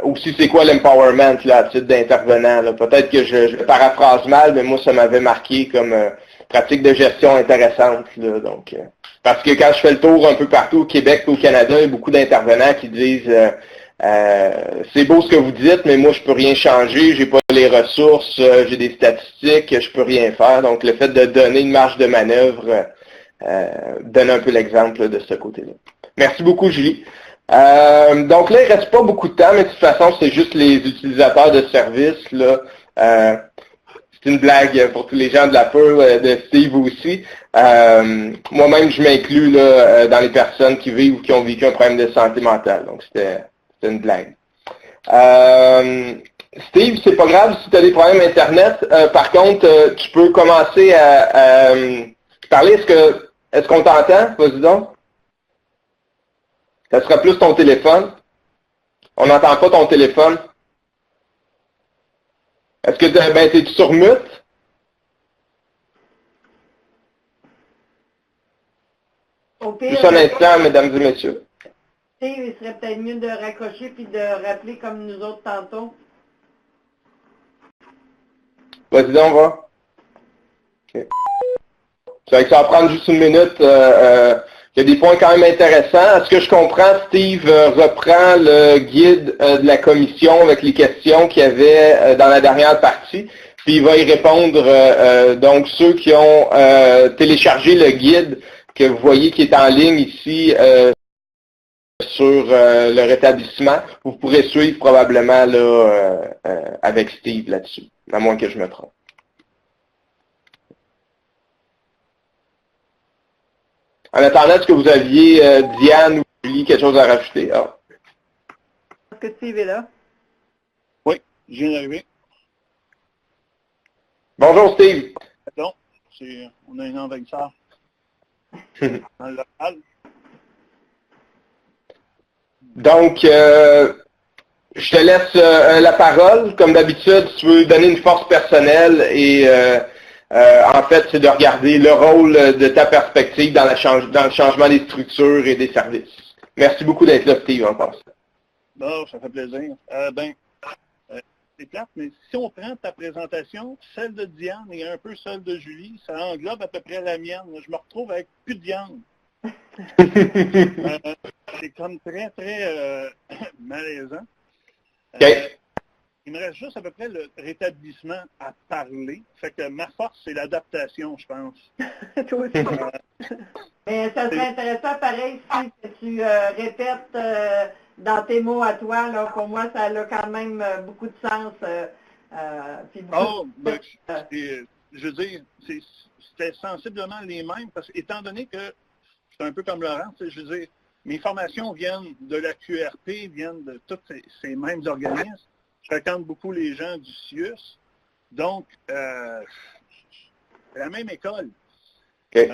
aussi c'est quoi l'empowerment là, à titre d'intervenant. Peut-être que je paraphrase mal, mais moi ça m'avait marqué comme pratique de gestion intéressante. Là, donc, parce que quand je fais le tour un peu partout au Québec et au Canada, il y a beaucoup d'intervenants qui disent c'est beau ce que vous dites, mais moi je peux rien changer, j'ai pas les ressources, j'ai des statistiques, je peux rien faire. Donc le fait de donner une marge de manœuvre donne un peu l'exemple de ce côté-là. Merci beaucoup, Julie. Donc là, il ne reste pas beaucoup de temps, mais de toute façon, c'est juste les utilisateurs de services. Là. C'est une blague pour tous les gens de la peur, de Steve aussi. Moi-même, je m'inclus là, dans les personnes qui vivent ou qui ont vécu un problème de santé mentale. Donc, c'était une blague. Steve, c'est pas grave si tu as des problèmes Internet. Par contre, tu peux commencer à parler. Est-ce qu'on t'entend? Vas-y donc. Ça sera plus ton téléphone. On n'entend pas ton téléphone. Est-ce que t'es-tu sur mute? Juste un instant, mesdames et messieurs. Il serait peut-être mieux de raccrocher puis de rappeler comme nous autres tantôt. Vas-y donc, va. Okay. Ça va prendre juste une minute. Il y a des points quand même intéressants. À ce que je comprends, Steve reprend le guide de la commission avec les questions qu'il y avait dans la dernière partie, puis il va y répondre. Donc, ceux qui ont téléchargé le guide que vous voyez qui est en ligne ici sur le rétablissement, vous pourrez suivre probablement là, avec Steve là-dessus, à moins que je me trompe. En attendant, est-ce que vous aviez, Diane ou Julie, quelque chose à rajouter? Ah. Est-ce que Steve est là? Oui, je viens d'arriver. Bonjour Steve. Pardon, on a un envahisseur dans le local. Donc, je te laisse la parole. Comme d'habitude, si tu veux donner une force personnelle et en fait, c'est de regarder le rôle de ta perspective dans le changement des structures et des services. Merci beaucoup d'être là, Steve, en passant. Bon, ça fait plaisir. C'est plate, mais si on prend ta présentation, celle de Diane et un peu celle de Julie, ça englobe à peu près la mienne. Je me retrouve avec plus de viande. C'est comme très, très malaisant. Okay. Il me reste juste à peu près le rétablissement à parler. Fait que ma force, c'est l'adaptation, je pense. Toi aussi. Mais ça serait intéressant, pareil, si que tu répètes dans tes mots à toi, là, pour moi, ça a quand même beaucoup de sens. Je veux dire, c'était sensiblement les mêmes, parce que, étant donné que c'est un peu comme Laurent, je veux dire, mes formations viennent de la QRP, viennent de tous ces mêmes organismes. Je fréquente beaucoup les gens du CIUS. Donc, c'est la même école. Okay.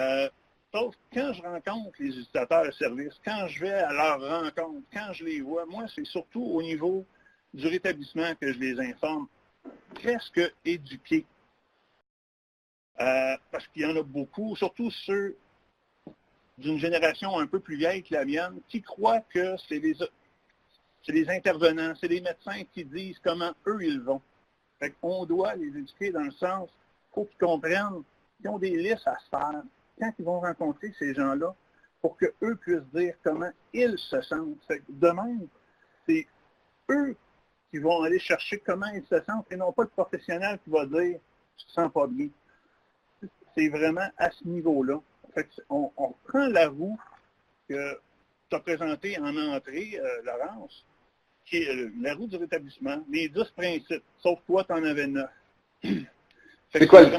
Sauf quand je rencontre les utilisateurs de service, quand je vais à leur rencontre, quand je les vois, moi, c'est surtout au niveau du rétablissement que je les informe. Presque éduqués. Parce qu'il y en a beaucoup, surtout ceux d'une génération un peu plus vieille que la mienne qui croient que c'est les intervenants, c'est les médecins qui disent comment eux ils vont. Fait qu'on doit les éduquer dans le sens, il faut qu'ils comprennent qu'ils ont des listes à se faire quand ils vont rencontrer ces gens-là pour qu'eux puissent dire comment ils se sentent. Fait que de même, c'est eux qui vont aller chercher comment ils se sentent et non pas le professionnel qui va dire « tu te sens pas bien ». C'est vraiment à ce niveau-là. Fait on prend la roue que tu as présentée en entrée, Laurence, qui est la roue du rétablissement, les 10 principes, sauf toi, tu en avais 9. C'est quoi le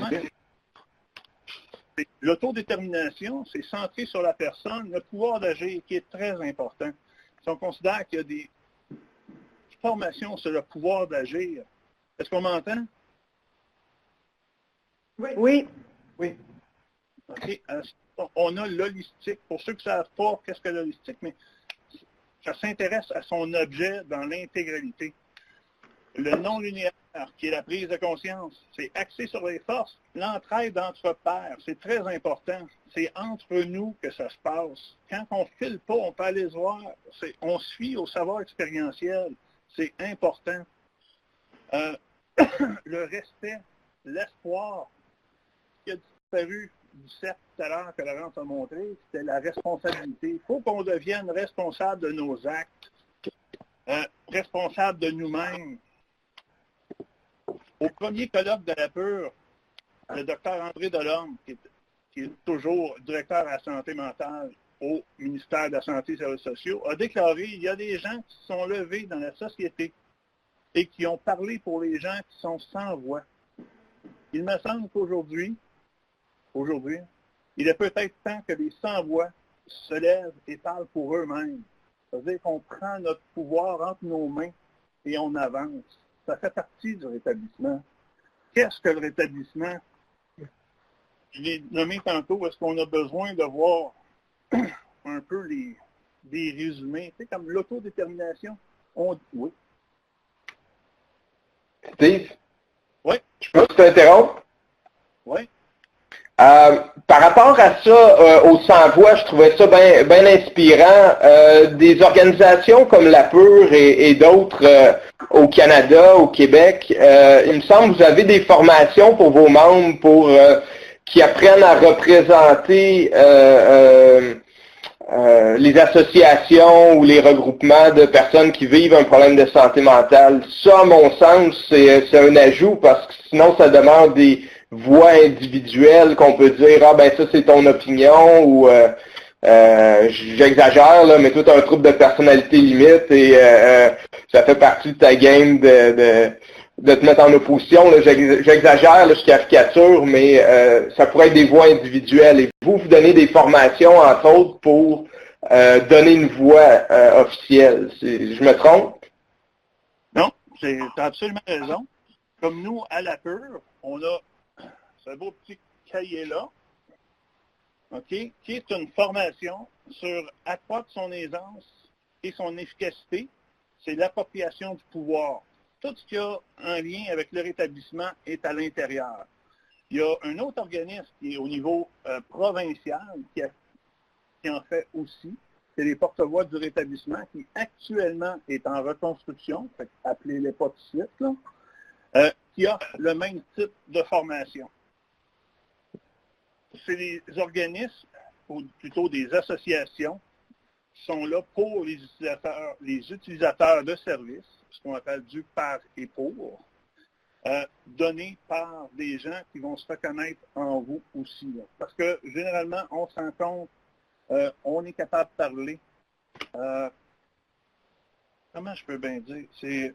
L'autodétermination, c'est centré sur la personne, le pouvoir d'agir qui est très important. Si on considère qu'il y a des formations sur le pouvoir d'agir, est-ce qu'on m'entend? Oui. Oui. OK. On a l'holistique. Pour ceux qui ne savent pas qu'est-ce que l'holistique, mais ça s'intéresse à son objet dans l'intégralité. Le non-linéaire, qui est la prise de conscience, c'est axé sur les forces. L'entraide entre pairs, c'est très important. C'est entre nous que ça se passe. Quand on ne file pas, on peut aller se voir. On se fie au savoir expérientiel. C'est important. Le respect, l'espoir, qui a disparu du cercle tout à l'heure que Laurence a montré, c'était la responsabilité. Il faut qu'on devienne responsable de nos actes, responsable de nous-mêmes. Au premier colloque de la pure, le docteur André Delorme, qui est toujours directeur à la santé mentale au ministère de la Santé et des Services sociaux, a déclaré qu'il y a des gens qui sont levés dans la société et qui ont parlé pour les gens qui sont sans voix. Il me semble qu'aujourd'hui, il est peut-être temps que les sans-voix se lèvent et parlent pour eux-mêmes. C'est-à-dire qu'on prend notre pouvoir entre nos mains et on avance. Ça fait partie du rétablissement. Qu'est-ce que le rétablissement? Je l'ai nommé tantôt, est-ce qu'on a besoin de voir un peu des résumés? Tu sais, comme l'autodétermination, on dit oui. Steve? Oui. Je peux t'interrompre? Oui. Par rapport à ça, aux sans-voix, je trouvais ça bien inspirant. Des organisations comme la Pure et d'autres au Canada, au Québec, il me semble que vous avez des formations pour vos membres pour qui apprennent à représenter les associations ou les regroupements de personnes qui vivent un problème de santé mentale. Ça, à mon sens, c'est un ajout parce que sinon, ça demeure des voix individuelles qu'on peut dire « Ah ben ça, c'est ton opinion » ou j'exagère, là, mais toi, tu as un trouble de personnalité limite et ça fait partie de ta game de te mettre en opposition. J'exagère, je caricature, mais ça pourrait être des voix individuelles. Et vous donnez des formations, entre autres, pour donner une voix officielle. Je me trompe? Non, tu as absolument raison. Comme nous, à la Pure, on a ce beau petit cahier-là, OK, qui est une formation sur accroître son aisance et son efficacité. C'est l'appropriation du pouvoir. Tout ce qui a un lien avec le rétablissement est à l'intérieur. Il y a un autre organisme qui est au niveau provincial qui en fait aussi. C'est les porte-voix du rétablissement qui actuellement est en reconstruction, appelez-les pas tout de suite, là, qui a le même type de formation. C'est des organismes, ou plutôt des associations, qui sont là pour les utilisateurs de services, ce qu'on appelle du par et pour, donné par des gens qui vont se reconnaître en vous aussi. Là. Parce que généralement, on se rend compte, on est capable de parler. Comment je peux bien dire?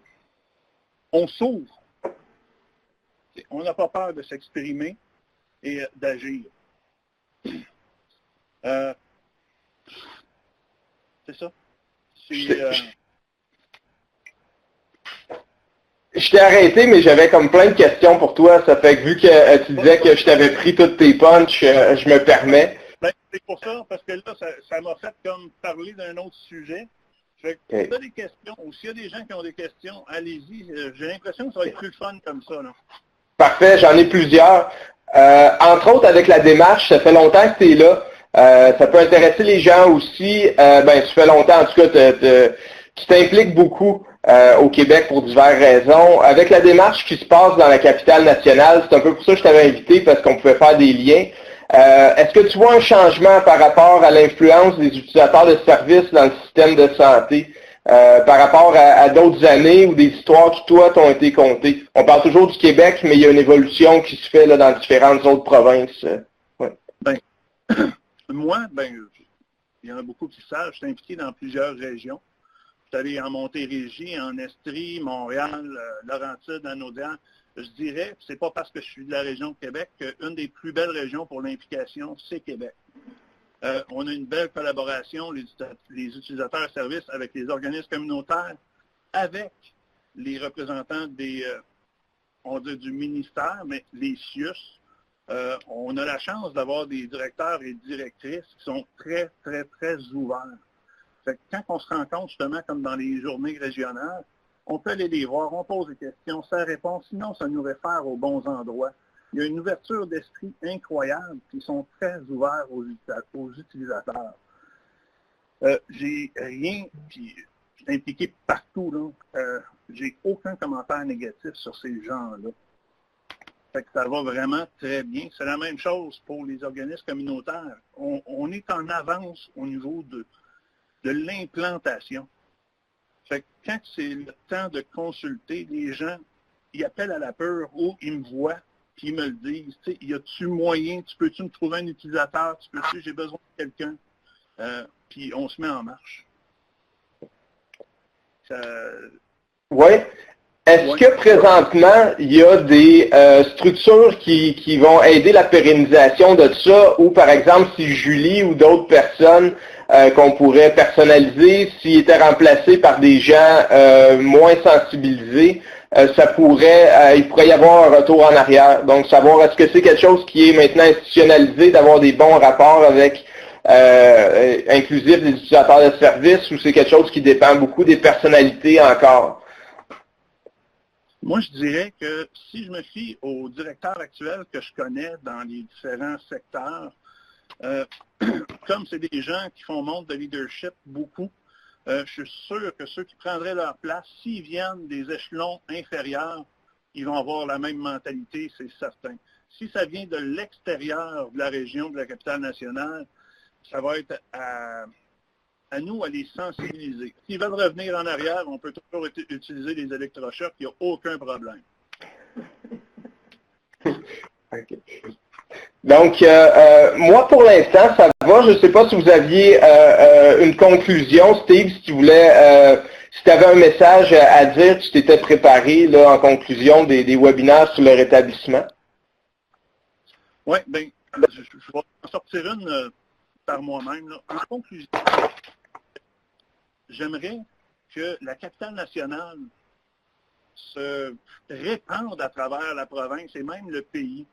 On s'ouvre. On n'a pas peur de s'exprimer et d'agir. C'est ça. Je t'ai arrêté, mais j'avais comme plein de questions pour toi. Ça fait que vu que tu disais que je t'avais pris toutes tes punches, je me permets. Ben, c'est pour ça, parce que là, ça m'a fait comme parler d'un autre sujet. Fait que si tu as des questions, ou s'il y a des gens qui ont des questions, allez-y. J'ai l'impression que ça va être plus fun comme ça. Là. Parfait, j'en ai plusieurs. Entre autres, avec la démarche, ça fait longtemps que tu es là. Ça peut intéresser les gens aussi. Ça fait longtemps, en tout cas, tu t'impliques beaucoup au Québec pour diverses raisons. Avec la démarche qui se passe dans la capitale nationale, c'est un peu pour ça que je t'avais invité, parce qu'on pouvait faire des liens. Est-ce que tu vois un changement par rapport à l'influence des utilisateurs de services dans le système de santé, par rapport à d'autres années ou des histoires qui, toi, t'ont été contées? On parle toujours du Québec, mais il y a une évolution qui se fait là, dans différentes autres provinces. Ouais. Moi, il y en a beaucoup qui savent, je suis impliqué dans plusieurs régions. Je suis allé en Montérégie, en Estrie, Montréal, Laurentides, Anaudière. Je dirais, c'est pas parce que je suis de la région de Québec qu'une des plus belles régions pour l'implication, c'est Québec. On a une belle collaboration, les utilisateurs de services avec les organismes communautaires, avec les représentants du ministère, mais les CIUS. On a la chance d'avoir des directeurs et directrices qui sont très, très, très ouverts. Fait que quand on se rencontre justement comme dans les journées régionales, on peut aller les voir, on pose des questions, ça répond, sinon ça nous réfère aux bons endroits. Il y a une ouverture d'esprit incroyable, qui sont très ouverts aux utilisateurs. J'ai rien, puis je suis impliqué partout, là. J'ai aucun commentaire négatif sur ces gens-là. Fait que ça va vraiment très bien. C'est la même chose pour les organismes communautaires. On est en avance au niveau de l'implantation. Fait que quand c'est le temps de consulter, les gens, ils appellent à la peur ou ils me voient, puis ils me le disent. Tu sais, y a-tu moyen, peux-tu me trouver un utilisateur, j'ai besoin de quelqu'un, puis on se met en marche. Oui. Est-ce que présentement, il y a des structures qui vont aider la pérennisation de ça, ou par exemple, si Julie ou d'autres personnes qu'on pourrait personnaliser, s'ils étaient remplacés par des gens moins sensibilisés, il pourrait y avoir un retour en arrière. Donc, savoir est-ce que c'est quelque chose qui est maintenant institutionnalisé, d'avoir des bons rapports avec inclusif des utilisateurs de services, ou c'est quelque chose qui dépend beaucoup des personnalités encore? Moi, je dirais que si je me fie au directeur actuel que je connais dans les différents secteurs, comme c'est des gens qui font montre de leadership beaucoup, je suis sûr que ceux qui prendraient leur place, s'ils viennent des échelons inférieurs, ils vont avoir la même mentalité, c'est certain. Si ça vient de l'extérieur de la région, de la capitale nationale, ça va être à nous à les sensibiliser. S'ils veulent revenir en arrière, on peut toujours utiliser les électrochocs, il n'y a aucun problème. Okay. Donc, moi, pour l'instant, ça va. Je ne sais pas si vous aviez une conclusion, Steve, si tu voulais, si tu avais un message à dire, tu t'étais préparé là, en conclusion des webinaires sur le rétablissement. Oui, bien, je vais en sortir une par moi-même. En conclusion, j'aimerais que la capitale nationale se répande à travers la province et même le pays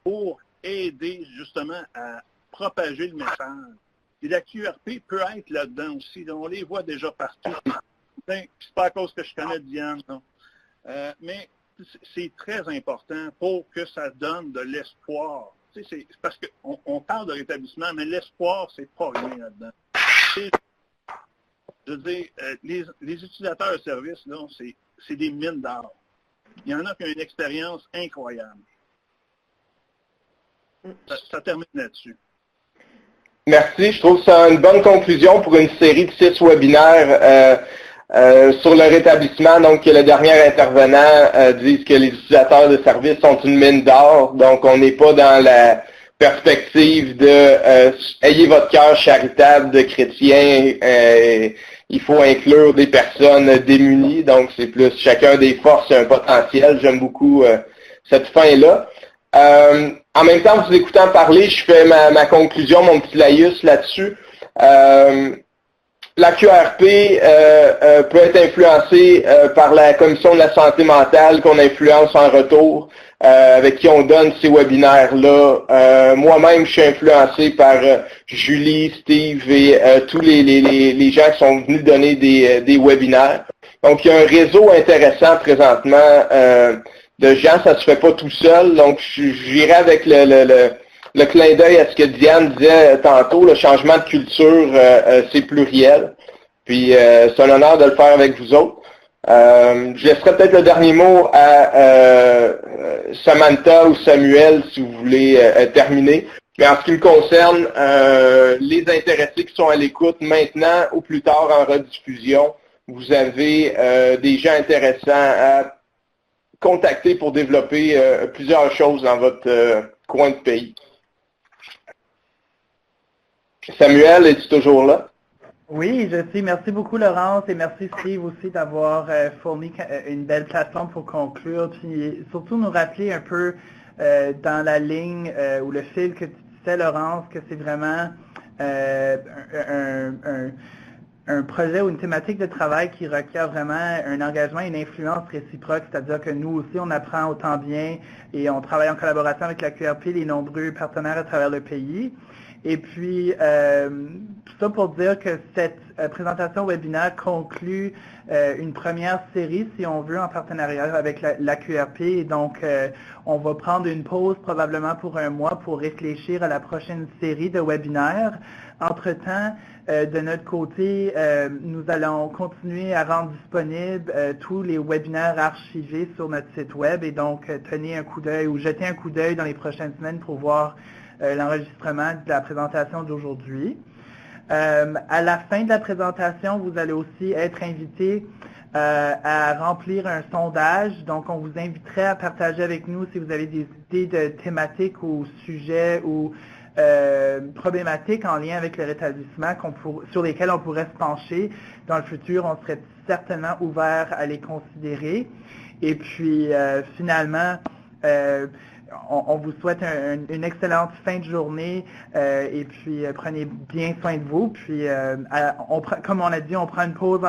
pour aider justement à propager le message. Et la QRP peut être là-dedans aussi. Là, on les voit déjà partout. C'est pas à cause que je connais Diane, non. Mais c'est très important pour que ça donne de l'espoir. C'est parce qu'on parle de rétablissement, mais l'espoir, c'est pas rien là-dedans. Je veux dire, les utilisateurs de services, là, c'est des mines d'or. Il y en a qui ont une expérience incroyable. Ça termine là-dessus. Merci. Je trouve que c'est une bonne conclusion pour une série de 6 webinaires sur le rétablissement. Donc, le dernier intervenant dit que les utilisateurs de services sont une mine d'or. Donc, on n'est pas dans la perspective de ayez votre cœur charitable de chrétien. Il faut inclure des personnes démunies. Donc, c'est plus chacun des forces et un potentiel. J'aime beaucoup cette fin-là. En même temps, vous écoutant parler, je fais ma conclusion, mon petit laïus là-dessus. La QRP peut être influencée par la Commission de la santé mentale qu'on influence en retour, avec qui on donne ces webinaires-là. Moi-même, je suis influencé par Julie, Steve et tous les gens qui sont venus donner des webinaires. Donc, il y a un réseau intéressant présentement de gens, ça se fait pas tout seul. Donc, j'irai avec le le clin d'œil à ce que Diane disait tantôt, le changement de culture, c'est pluriel. Puis c'est un honneur de le faire avec vous autres. Je laisserai peut-être le dernier mot à Samantha ou Samuel si vous voulez terminer. Mais en ce qui me concerne, les intéressés qui sont à l'écoute maintenant ou plus tard en rediffusion, vous avez des gens intéressants à contacter pour développer plusieurs choses dans votre coin de pays. Samuel, es-tu toujours là? Oui, je suis. Merci beaucoup, Laurence, et merci, Steve, aussi d'avoir fourni une belle plateforme pour conclure, puis surtout nous rappeler un peu dans la ligne ou le fil que tu disais, Laurence, que c'est vraiment un projet ou une thématique de travail qui requiert vraiment un engagement et une influence réciproque, c'est-à-dire que nous aussi, on apprend autant bien et on travaille en collaboration avec la QRP, les nombreux partenaires à travers le pays. Et puis, tout ça pour dire que cette présentation webinaire conclut une première série, si on veut, en partenariat avec la QRP. Et donc, on va prendre une pause probablement pour un mois pour réfléchir à la prochaine série de webinaires. Entre-temps, de notre côté, nous allons continuer à rendre disponibles tous les webinaires archivés sur notre site web. Et donc, tenez un coup d'œil ou jetez un coup d'œil dans les prochaines semaines pour voir l'enregistrement de la présentation d'aujourd'hui. À la fin de la présentation, vous allez aussi être invité à remplir un sondage. Donc, on vous inviterait à partager avec nous si vous avez des idées de thématiques ou sujets ou problématiques en lien avec le rétablissement sur lesquels on pourrait se pencher. Dans le futur, on serait certainement ouvert à les considérer. Et puis, finalement, on vous souhaite une excellente fin de journée et puis prenez bien soin de vous. Puis, comme on a dit, on prend une pause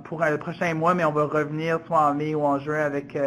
pour le prochain mois, mais on va revenir soit en mai ou en juin avec